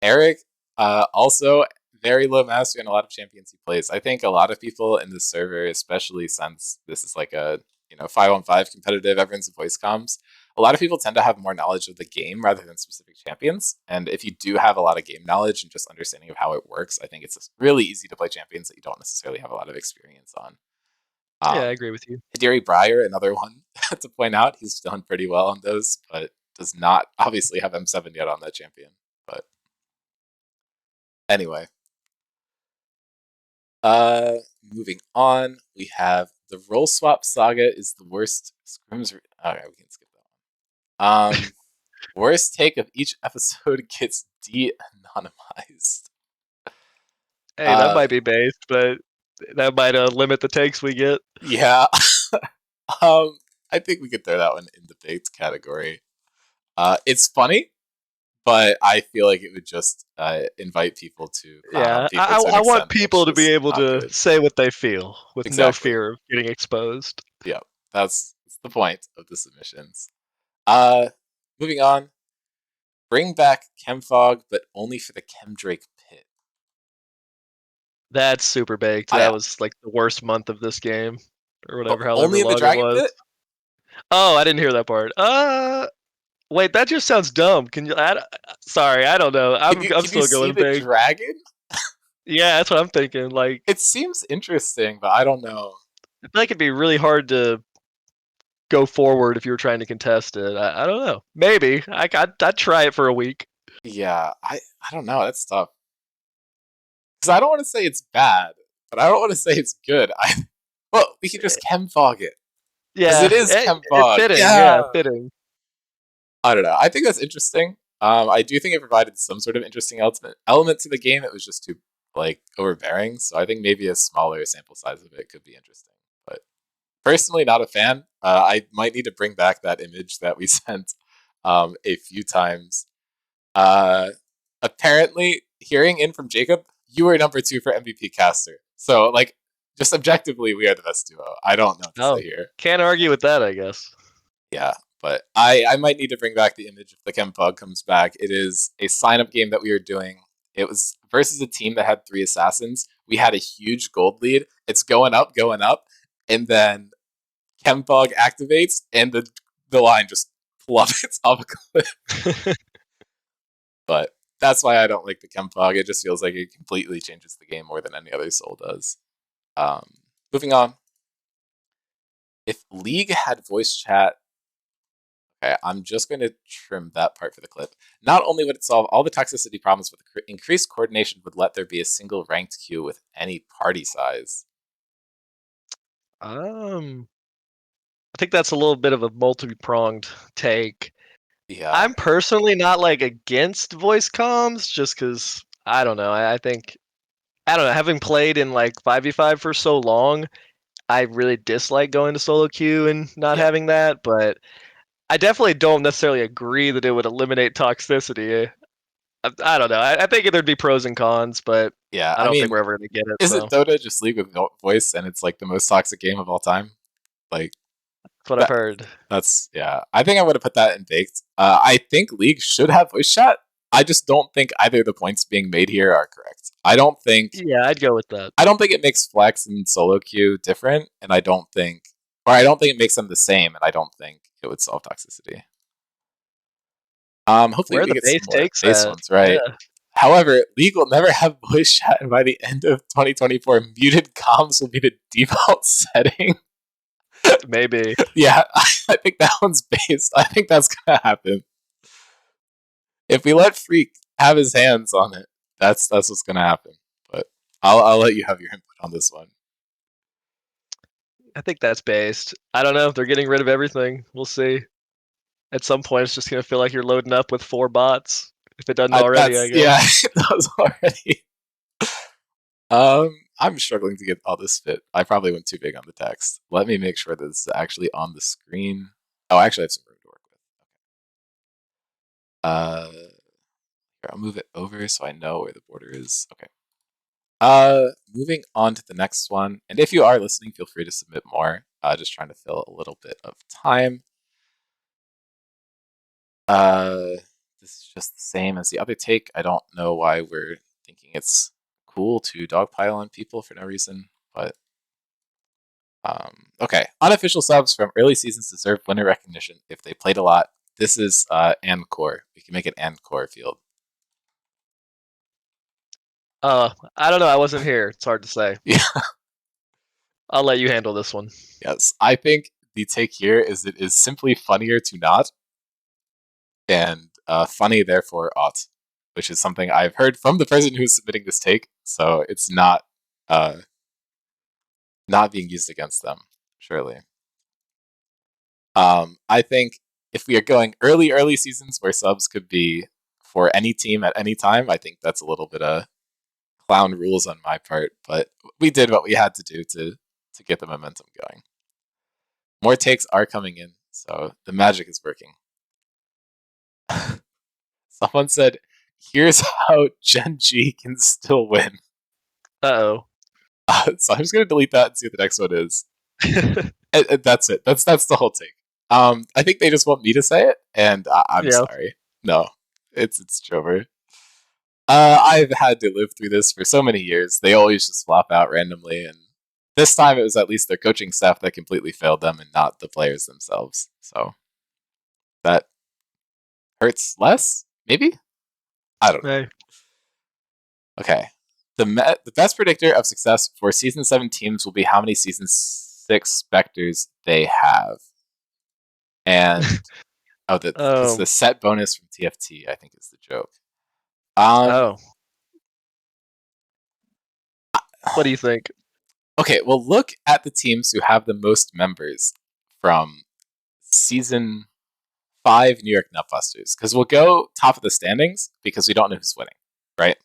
Eric, also very low mastery on a lot of champions he plays. I think a lot of people in this server, especially since this is like a 5-on-5 competitive, everyone's voice comms. A lot of people tend to have more knowledge of the game rather than specific champions. And if you do have a lot of game knowledge and just understanding of how it works, I think it's really easy to play champions that you don't necessarily have a lot of experience on. Yeah, I Um, agree with you. Hideri Breyer, another one to point out. He's done pretty well on those, but does not obviously have M7 yet on that champion. But anyway, Moving on, we have the roll swap saga is the worst scrims. Alright, we can skip that one. Worst take of each episode gets de-anonymized. Hey, that Uh, might be based, but that might limit the takes we get. yeah. um, I think we could throw that one in the baked category. It's funny, but I feel like it would just invite people to clown on Yeah, people to an I want extent that's people to be just able not to good. say what they feel with no Exactly. fear of getting exposed. Yeah, that's the point of the submissions. Uh, Moving on. Bring back Chemfog, but only for the Chemdrake pit. That's super baked. I That was like the worst month of this game, or But whatever, however only in the long it Dragon was. pit. Oh, I didn't hear that part. Wait, that just sounds dumb. Can you? Sorry, I don't know. I'm Can you still see going the big. dragon? Yeah, that's what I'm thinking. Like, It seems interesting, but I don't know. I feel like it'd be really hard to go forward if you were trying to contest it. I don't know. Maybe I'd try it for a week. Yeah, I don't know. That's tough because I don't want to say it's bad, but I don't want to say it's good. Well, we could just Chemfog it because it Yeah, is it's Chemfog. fitting. Yeah, Yeah, fitting. I don't know. I think that's interesting. I do think it provided some sort of interesting element to the game. It was just too like overbearing, so I think maybe a smaller sample size of it could be interesting. But personally, not a fan. I might need to bring back that image that we sent a few times. Uh, Apparently, hearing in from Jacob, you were number 2 for MVP caster. So, like, just objectively, we are the best duo. I don't know what to say Oh, here. can't argue with that, I guess. Yeah, but I might need to bring back the image if the Chempog comes back. It is a sign up game that we were doing. It was versus a team that had 3 assassins. We had a huge gold lead. It's going up, and then Chempog activates, and the line just plummets off a cliff. But that's why I don't like the Chempog. It just feels like it completely changes the game more than any other soul does. Um, Moving on. If League had voice chat, okay, I'm just going to trim that part for the clip. Not only would it solve all the toxicity problems, but the increased coordination would let there be a single ranked queue with any party size. Um, I think that's a little bit of a multi-pronged take. Yeah, I'm personally not like against voice comms, just because I don't know. I think I don't know. Having played in like 5v5 for so long, I really dislike going to solo queue and not yeah, having that. But I definitely don't necessarily agree that it would eliminate toxicity. I don't know. I think there'd be pros and cons, but yeah. I I don't think mean, we're ever gonna get it. isn't So Dota just League with voice and it's like the most toxic game of all time? Like, that's what I've that heard. that's yeah. I think I would have put that in baked. I think League should have voice chat. I just don't think either of the points being made here are correct. Yeah, I'd go with that. I don't think it makes flex and solo queue different, and I don't think it makes them the same, and I don't think it would solve toxicity. Hopefully Where are we the get some base more takes base at? ones, right? Yeah, However, League will never have voice chat, and by the end of 2024, muted comms will be the default setting. maybe. Yeah, I think that one's based. I think that's gonna happen. If we let Freak have his hands on it, that's what's gonna happen. But I'll let you have your input on this one. I think that's based. I don't know. They're getting rid of everything. We'll see. At some point, it's just gonna feel like you're loading up with 4 bots. If it doesn't already, I That's yeah, guess. it does already. I'm struggling to get all this fit. I probably went too big on the text. Let me make sure that this is actually on the screen. Oh, I actually have some room to work with. Here, I'll move it over so I know where the border is. Okay. Moving on to the next one. And if you are listening, feel free to submit more. Just trying to fill a little bit of time. Uh, this is just the same as the other take. I don't know why we're thinking it's cool to dogpile on people for no reason, but okay. Unofficial subs from early seasons deserve winner recognition if they played a lot. This is and core. We can make it and core field. I don't know. I wasn't here. It's hard to say. Yeah. I'll let you handle this one. Yes. I think the take here is it is simply funnier to not, and funny therefore ought, which is something I've heard from the person who's submitting this take. So it's not not being used against them, surely. I think if we are going early seasons where subs could be for any team at any time, I think that's a little bit of clown rules on my part, but we did what we had to do to get the momentum going. More takes are coming in, so the magic is working. Someone said, "Here's how Gen G can still win." Uh So I'm just gonna delete that and see what the next one is. oh. And that's it. That's the whole take. I think they just want me to say it, and I'm Yeah. sorry. No, it's Jover. I've had to live through this for so many years. They always just flop out randomly, and this time it was at least their coaching staff that completely failed them, and not the players themselves. So that hurts less, maybe. I don't know. Hey. Okay. The best predictor of success for season 7 teams will be how many season 6 specters they have. And this is Um. the set bonus from TFT, I think is the joke. Um Oh. What do you think? okay, well look at the teams who have the most members from season 5 New York Nutbusters, because we'll go top of the standings because we don't know who's winning, right?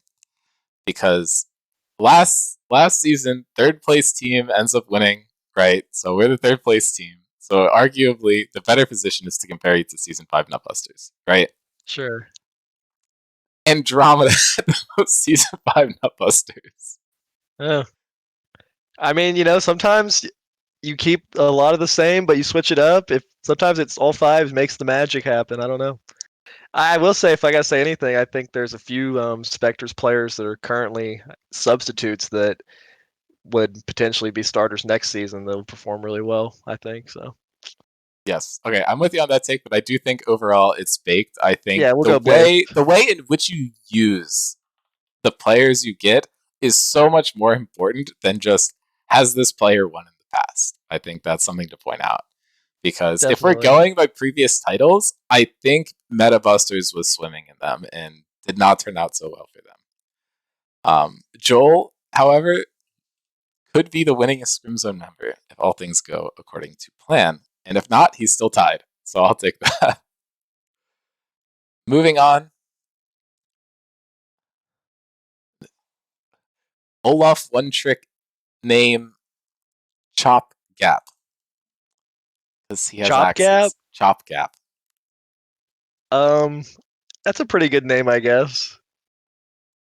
Because last season, third place team ends up winning, right? So we're the third place team. So arguably, the better position is to compare you to season 5 Nutbusters, right? Sure. Andromeda had the most season 5 Nutbusters. Yeah. I mean, sometimes you keep a lot of the same, but you switch it up. If sometimes it's all fives makes the magic happen. I don't know. I will say, if I gotta say anything, I think there's a few Spectres players that are currently substitutes that would potentially be starters next season that would perform really well. I think so. Yes. Okay, I'm with you on that take, but I do think overall it's baked. I think Yeah, we'll the go big. way in which you use the players you get is so much more important than just has this player won in the past. I think that's something to point out. Because if we're Definitely. going by previous titles, I think Meta Busters was swimming in them and did not turn out so well for them. Joel, however, could be the winningest Scrim Zone member if all things go according to plan. And if not, he's still tied. So I'll take that. Moving on, Olaf one trick name Chop Gap. Because he has Chop Gap. axes. Chop Gap. Um, that's a pretty good name, I guess.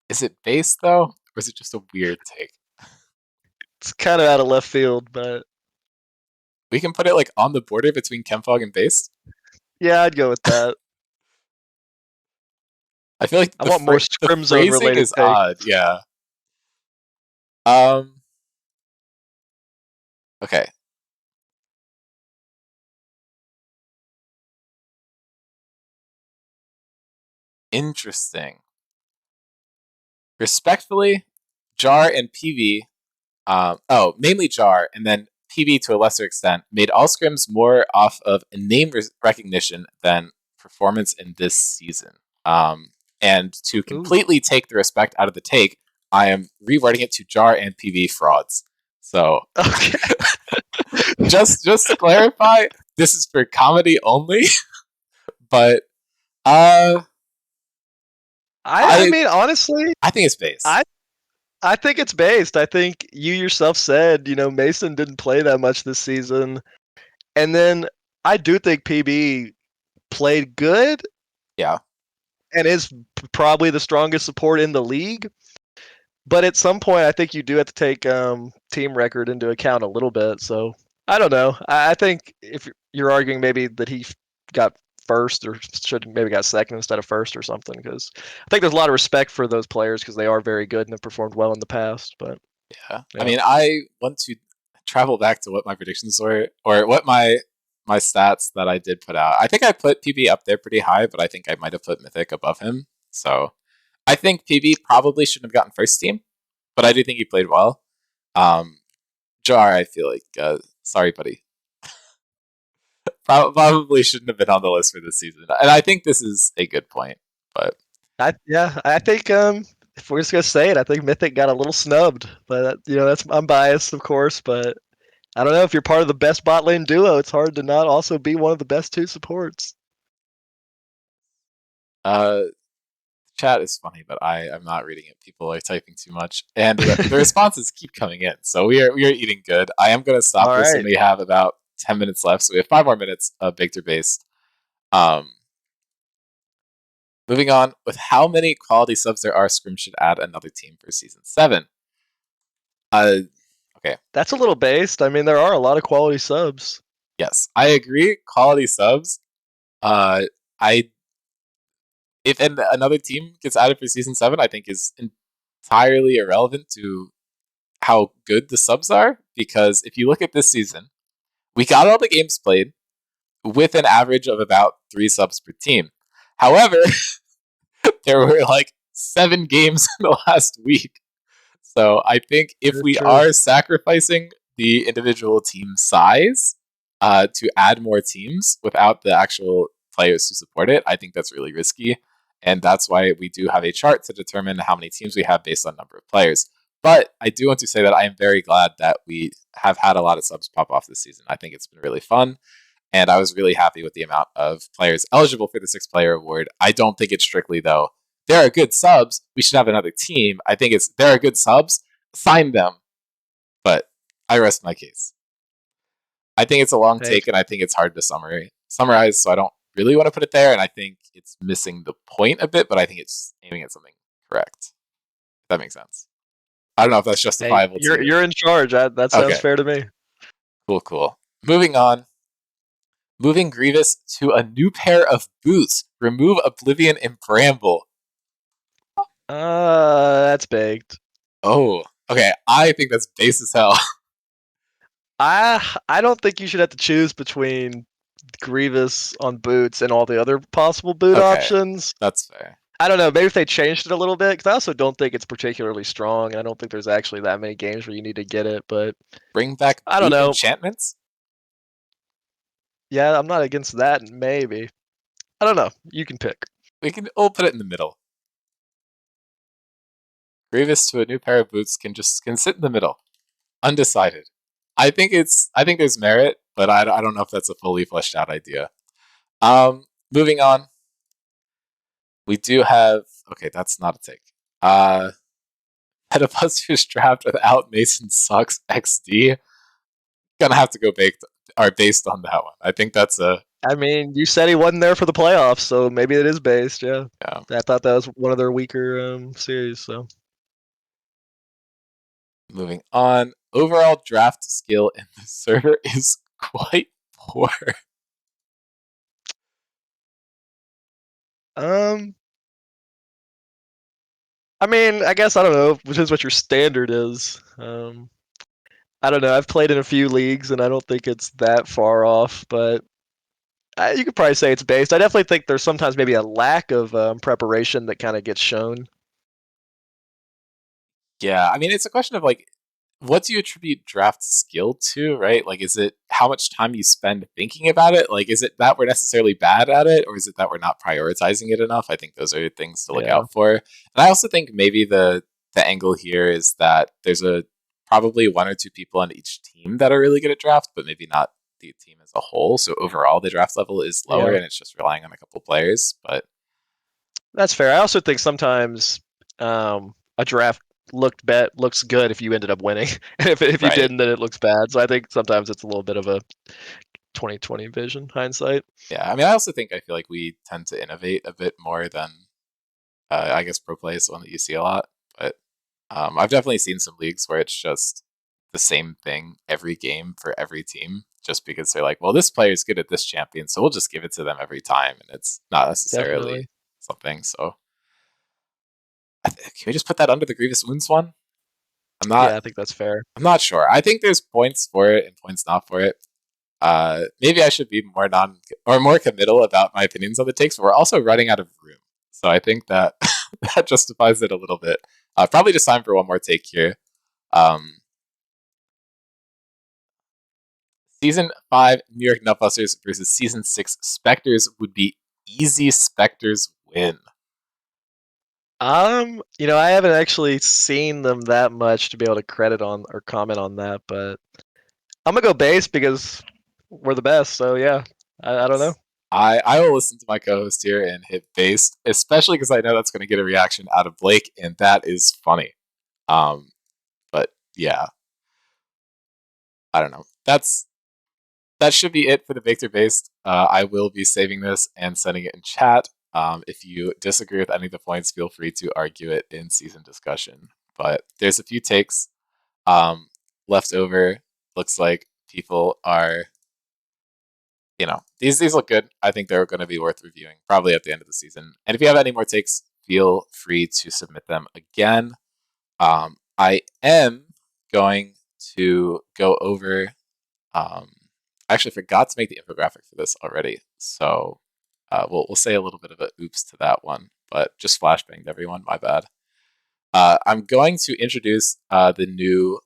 Is it based though? Or is it just a weird take? It's kind of out of left field, but We can put it like on the border between Chemfog and Based. yeah, I'd go with that. I feel like I want more the Scrim Zone phrasing related is takes. odd. Yeah. Um. Okay. Interesting. Respectfully, Jar and PV. Mainly Jar, and then PV to a lesser extent, made all scrims more off of name recognition than performance in this season. And to Ooh. completely take the respect out of the take, I am rewriting it to Jar and PV frauds. So Okay. just to clarify, this is for comedy only. But uh, I I mean, honestly, I think it's based. I I think it's based. I think you yourself said, Mason didn't play that much this season. And then I do think PB played good Yeah, and is probably the strongest support in the league. But at some point, I think you do have to take team record into account a little bit. So I don't know. I think if you're arguing maybe that he got first or should maybe got second instead of first or something, because I think there's a lot of respect for those players because they are very good and have performed well in the past. But yeah. I yeah, mean, I want to travel back to what my predictions were, or what my stats that I did put out. I think I put PB up there pretty high, but I think I might have put Mythic above him. So I think PB probably shouldn't have gotten first team, but I do think he played well. Um, Jar, I feel like, sorry, buddy, probably shouldn't have been on the list for this season, and I think this is a good point. But I think if we're just gonna say it, I think Mythic got a little snubbed. But that's I'm biased, of course. But I don't know if you're part of the best bot lane duo. It's hard to not also be one of the best two supports. Uh, Chat is funny, but I'm not reading it. People are typing too much, and the responses keep coming in. So we are eating good. I am going to stop All this when right. we have about 10 minutes left. So we have 5 more minutes of Victor based. Um, Moving on, with how many quality subs there are, Scrim should add another team for season 7. Uh, okay, That's a little based. I mean, there are a lot of quality subs. yes, I agree. Quality subs. Uh, I if another team gets added for season 7, I think is entirely irrelevant to how good the subs are, because if you look at this season, we got all the games played with an average of about 3 subs per team. However, there were like 7 games in the last week. So I think if That's we true. are sacrificing the individual team size to add more teams without the actual players to support it, I think that's really risky. And that's why we do have a chart to determine how many teams we have based on number of players. But I do want to say that I am very glad that we have had a lot of subs pop off this season. I think it's been really fun. And I was really happy with the amount of players eligible for the 6 player award. I don't think it's strictly, though, there are good subs, we should have another team. I think it's there are good subs, sign them. But I rest my case. I think it's a long Hey, take, and I think it's hard to summarize, so I don't really want to put it there, and I think it's missing the point a bit, but I think it's aiming at something correct. If that makes sense. I don't know if that's hey, justifiable to you're you. you're in charge. That sounds Okay, fair to me. cool. Moving on. Moving Grievous to a new pair of boots. Remove Oblivion and Bramble. That's baked. Oh, okay. I think that's base as hell. I don't think you should have to choose between Grievous on boots and all the other possible boot Okay, options. that's fair. I don't know. Maybe if they changed it a little bit, because I also don't think it's particularly strong, and I don't think there's actually that many games where you need to get it. But Bring back I don't boot know. enchantments. Yeah, I'm not against that. Maybe. I don't know. You can pick. We'll put it in the middle. Grievous to a new pair of boots can sit in the middle, undecided. I think there's merit, but I don't know if that's a fully fleshed out idea. Moving on, we do have okay. That's not a take. Metabuster's draft without Mason sucks XD. Gonna have to go baked or based on that one. I think that's a I mean, you said he wasn't there for the playoffs, so maybe it is based. Yeah, yeah. I thought that was one of their weaker series. So Moving on, overall draft skill in the server is quite poor. um, I mean, I guess I don't know, which is what your standard is. I don't know. I've played in a few leagues, and I don't think it's that far off, but you could probably say it's based. I definitely think there's sometimes maybe a lack of preparation that kind of gets shown. Yeah, I mean, it's a question of like, what do you attribute draft skill to, right? Like, is it how much time you spend thinking about it? Like, is it that we're necessarily bad at it, or is it that we're not prioritizing it enough? I think those are things to look Yeah, out for. And I also think maybe the angle here is that there's a probably 1 or 2 people on each team that are really good at draft, but maybe not the team as a whole. So overall, the draft level is lower, yeah, and it's just relying on a couple players. But that's fair. I also think sometimes a draft looks good if you ended up winning, and if you right, didn't, then it looks bad. So I think sometimes it's a little bit of a 2020 vision hindsight. yeah. I mean, I feel like we tend to innovate a bit more than I guess pro play is the one that you see a lot, but I've definitely seen some leagues where it's just the same thing every game for every team, just because they're like, well, this player is good at this champion, so we'll just give it to them every time, and it's not necessarily Definitely. something. So can we just put that under the Grievous Wounds one? I'm not. Yeah, I think that's fair. I'm not sure. I think there's points for it and points not for it. Maybe I should be more committal about my opinions on the takes, but we're also running out of room. So I think that that justifies it a little bit. Probably just time for one more take here. Um, Season 5 New York Nutbusters versus Season 6 Spectres would be easy Spectres win. I haven't actually seen them that much to be able to credit on or comment on that, but I'm gonna go base because we're the best. So yeah, I don't know. Nice. I will listen to my co-host here and hit based, especially because I know that's going to get a reaction out of Blake, and that is funny. Um, but yeah, I don't know. That should be it for the Victor based. I will be saving this and sending it in chat. If you disagree with any of the points, feel free to argue it in season discussion. But there's a few takes left over. Looks like people are, these look good. I think they're going to be worth reviewing probably at the end of the season. And if you have any more takes, feel free to submit them again. I am going to go over. I actually forgot to make the infographic for this already, so we'll say a little bit of a oops to that one, but just flashbanged everyone. My bad. I'm going to introduce the new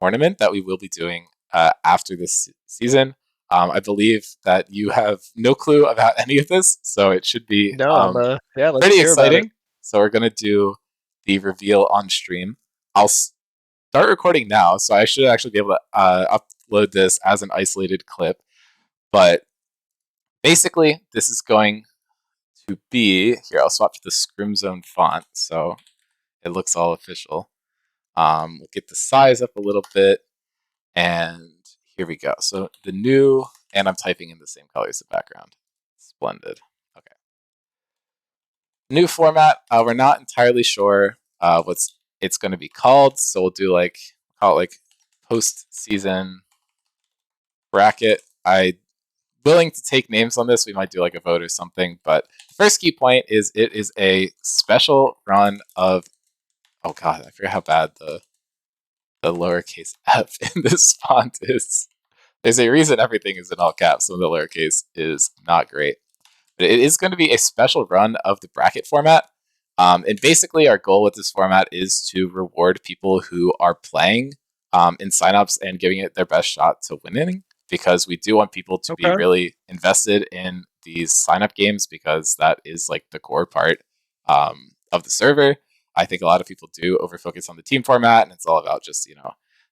tournament that we will be doing after this season. I believe that you have no clue about any of this, so it should be No, yeah. Let's pretty hear about it. exciting. So we're gonna do the reveal on stream. I'll start recording now, so I should actually be able to upload this as an isolated clip. But basically, this is going to be here. I'll swap to the Scrim Zone font, so it looks all official. We'll get the size up a little bit, and here we go. So the new, and I'm typing in the same color as the background. Splendid. Okay. New format. We're not entirely sure what's it's going to be called, so we'll do call it like post season bracket. I willing to take names on this. We might do like a vote or something. But the first key point is it is a special run of. Oh god, I forget how bad the lowercase f in this font is. There's a reason everything is in all caps, so the lowercase is not great. But it is going to be a special run of the bracket format. And basically, our goal with this format is to reward people who are playing in signups and giving it their best shot to winning, because we do want people to be Okay. really invested in these signup games, because that is like the core part of the server. I think a lot of people do over focus on the team format, and it's all about just,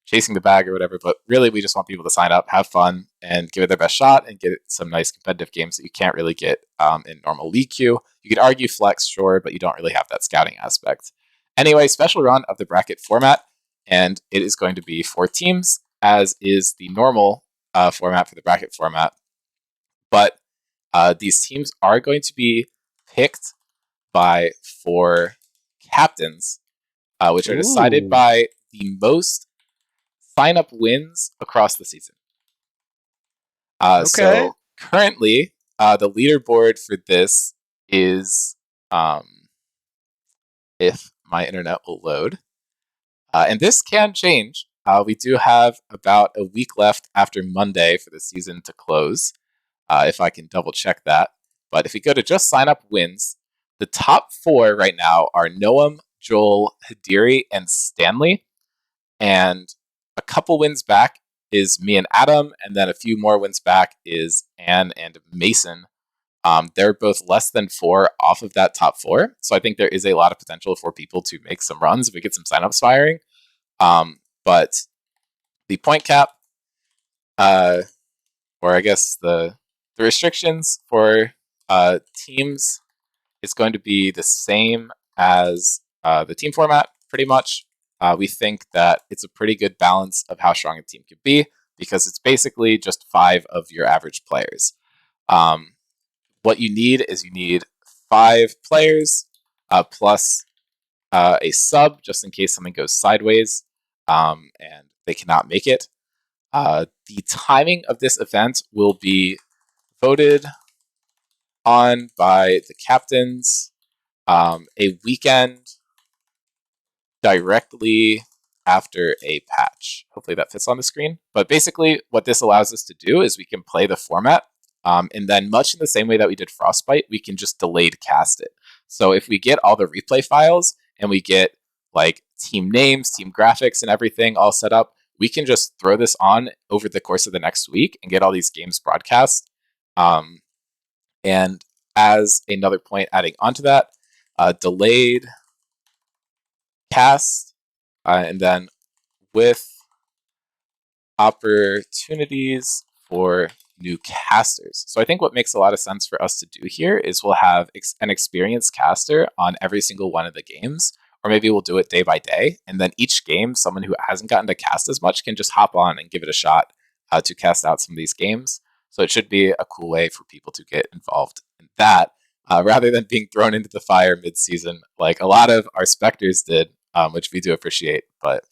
chasing the bag or whatever. But really, we just want people to sign up, have fun, and give it their best shot and get some nice competitive games that you can't really get in normal league queue. You could argue flex, sure, but you don't really have that scouting aspect. Anyway, special run of the bracket format, and it is going to be 4 teams, as is the normal format for the bracket format. But these teams are going to be picked by 4 captains, which are decided Ooh. by the most sign up wins across the season. Okay. So currently, the leaderboard for this is, if my internet will load, and this can change. We do have about a week left after Monday for the season to close, if I can double check that. But if we go to just sign up wins, the top 4 right now are Noam, Joel, Hadiri, and Stanley. And a couple wins back is me and Adam, and then a few more wins back is Anne and Mason. They're both less than 4 off of that top 4, so I think there is a lot of potential for people to make some runs if we get some signups firing. But the point cap, or I guess the restrictions for teams, is going to be the same as the team format, pretty much. We think that it's a pretty good balance of how strong a team could be, because it's basically just 5 of your average players. What you need is 5 players plus a sub, just in case something goes sideways and they cannot make it. The timing of this event will be voted on by the captains a weekend directly after a patch. Hopefully that fits on the screen. But basically, what this allows us to do is we can play the format, and then much in the same way that we did Frostbite, we can just delayed cast it. So if we get all the replay files and we get like team names, team graphics, and everything all set up, we can just throw this on over the course of the next week and get all these games broadcast. And as another point, adding onto that, delayed cast, and then with opportunities for new casters. So I think what makes a lot of sense for us to do here is we'll have an experienced caster on every single one of the games, or maybe we'll do it day by day. And then each game, someone who hasn't gotten to cast as much can just hop on and give it a shot to cast out some of these games. So it should be a cool way for people to get involved in that rather than being thrown into the fire mid-season like a lot of our Spectres did, which we do appreciate. But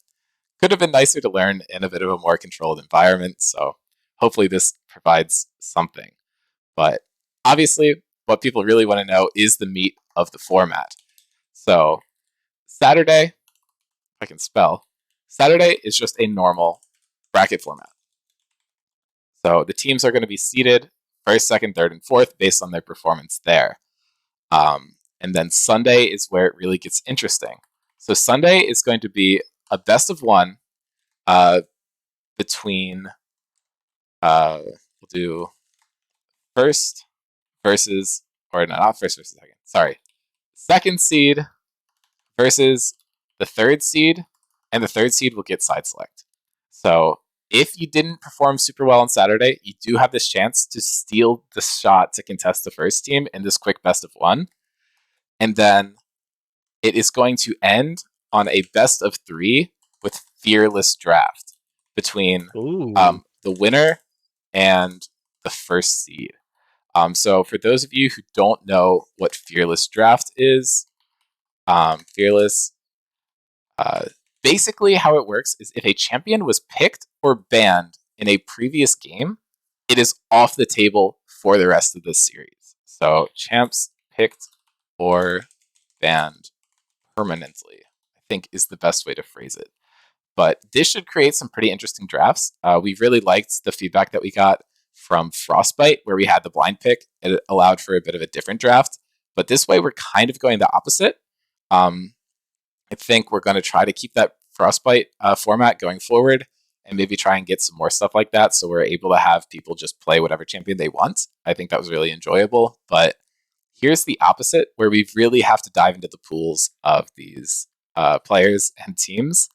could have been nicer to learn in a bit of a more controlled environment. So hopefully this provides something. But obviously, what people really want to know is the meat of the format. So Saturday, if I can spell, Saturday is just a normal bracket format. So the teams are going to be seeded first, second, third, and fourth based on their performance there. And then Sunday is where it really gets interesting. So Sunday is going to be a best of one between we'll do first versus, or no, not first versus second. Sorry, second seed versus the third seed, and the third seed will get side select. So if you didn't perform super well on Saturday, you do have this chance to steal the shot to contest the first team in this quick best of one, and then it is going to end on a best of three with fearless draft between the winner and the first seed. So for those of you who don't know what fearless draft is, fearless, basically how it works is if a champion was picked or banned in a previous game, it is off the table for the rest of the series. So champs picked or banned permanently, I think is the best way to phrase it. But this should create some pretty interesting drafts. We really liked the feedback that we got from Frostbite, where we had the blind pick. It allowed for a bit of a different draft. But this way, we're kind of going the opposite. I think we're going to try to keep that Frostbite format going forward and maybe try and get some more stuff like that so we're able to have people just play whatever champion they want. I think that was really enjoyable. But here's the opposite, where we really have to dive into the pools of these players and teams.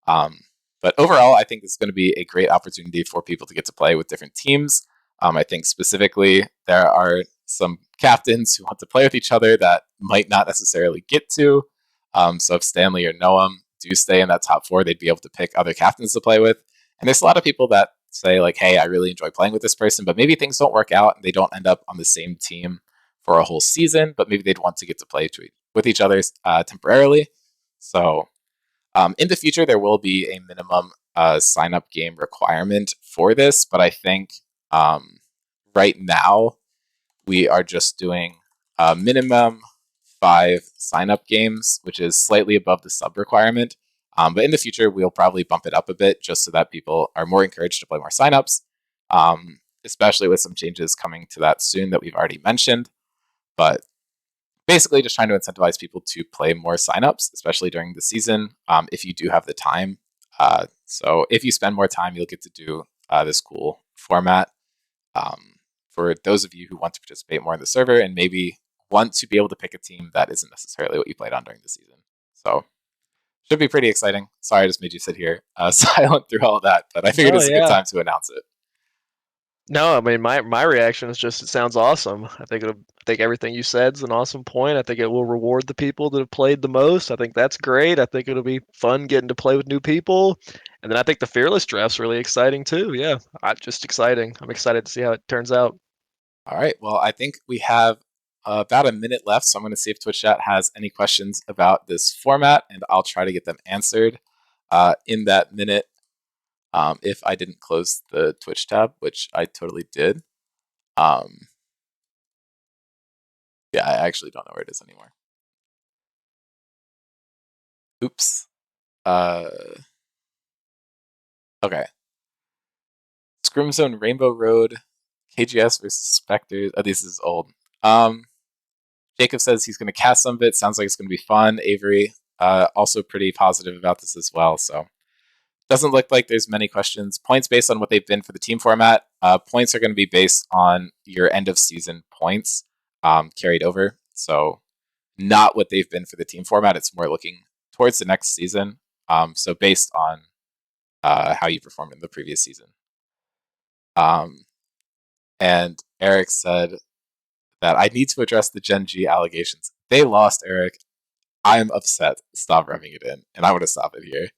But overall, I think this is going to be a great opportunity for people to get to play with different teams. I think specifically there are some captains who want to play with each other that might not necessarily get to. So if Stanley or Noam do stay in that top four, they'd be able to pick other captains to play with. And there's a lot of people that say like, hey, I really enjoy playing with this person, but maybe things don't work out and they don't end up on the same team for a whole season, but maybe they'd want to get to play with each other temporarily. So in the future, there will be a minimum sign-up game requirement for this, but I think right now we are just doing a minimum 5 sign-up games, which is slightly above the sub requirement. But in the future, we'll probably bump it up a bit just so that people are more encouraged to play more sign-ups, especially with some changes coming to that soon that we've already mentioned. But basically just trying to incentivize people to play more signups, especially during the season, if you do have the time. So if you spend more time, you'll get to do this cool format. For those of you who want to participate more in the server and maybe want to be able to pick a team that isn't necessarily what you played on during the season. So should be pretty exciting. Sorry I just made you sit here silent through all of that, but I figured Oh it's a good yeah. time to announce it. No, I mean my reaction is just it sounds awesome. I think everything you said is an awesome point. I think it will reward the people that have played the most. I think that's great. I think it'll be fun getting to play with new people. And then I think the fearless draft's really exciting too. Yeah, just exciting. I'm excited to see how it turns out. All right. Well, I think we have about a minute left, so I'm going to see if Twitch chat has any questions about this format, and I'll try to get them answered in that minute. If I didn't close the Twitch tab, which I totally did. Yeah, I actually don't know where it is anymore. Oops. Okay. Scrim Zone Rainbow Road, KGS versus Spectres. Oh, this is old. Jacob says he's going to cast some of it. Sounds like it's going to be fun. Avery, also pretty positive about this as well. So doesn't look like there's many questions. Points based on what they've been for the team format. Points are going to be based on your end of season points carried over. So not what they've been for the team format. It's more looking towards the next season. So based on how you performed in the previous season. Um, and Eric said that I need to address the Gen G allegations. They lost, Eric. I'm upset. Stop rubbing it in. And I want to stop it here.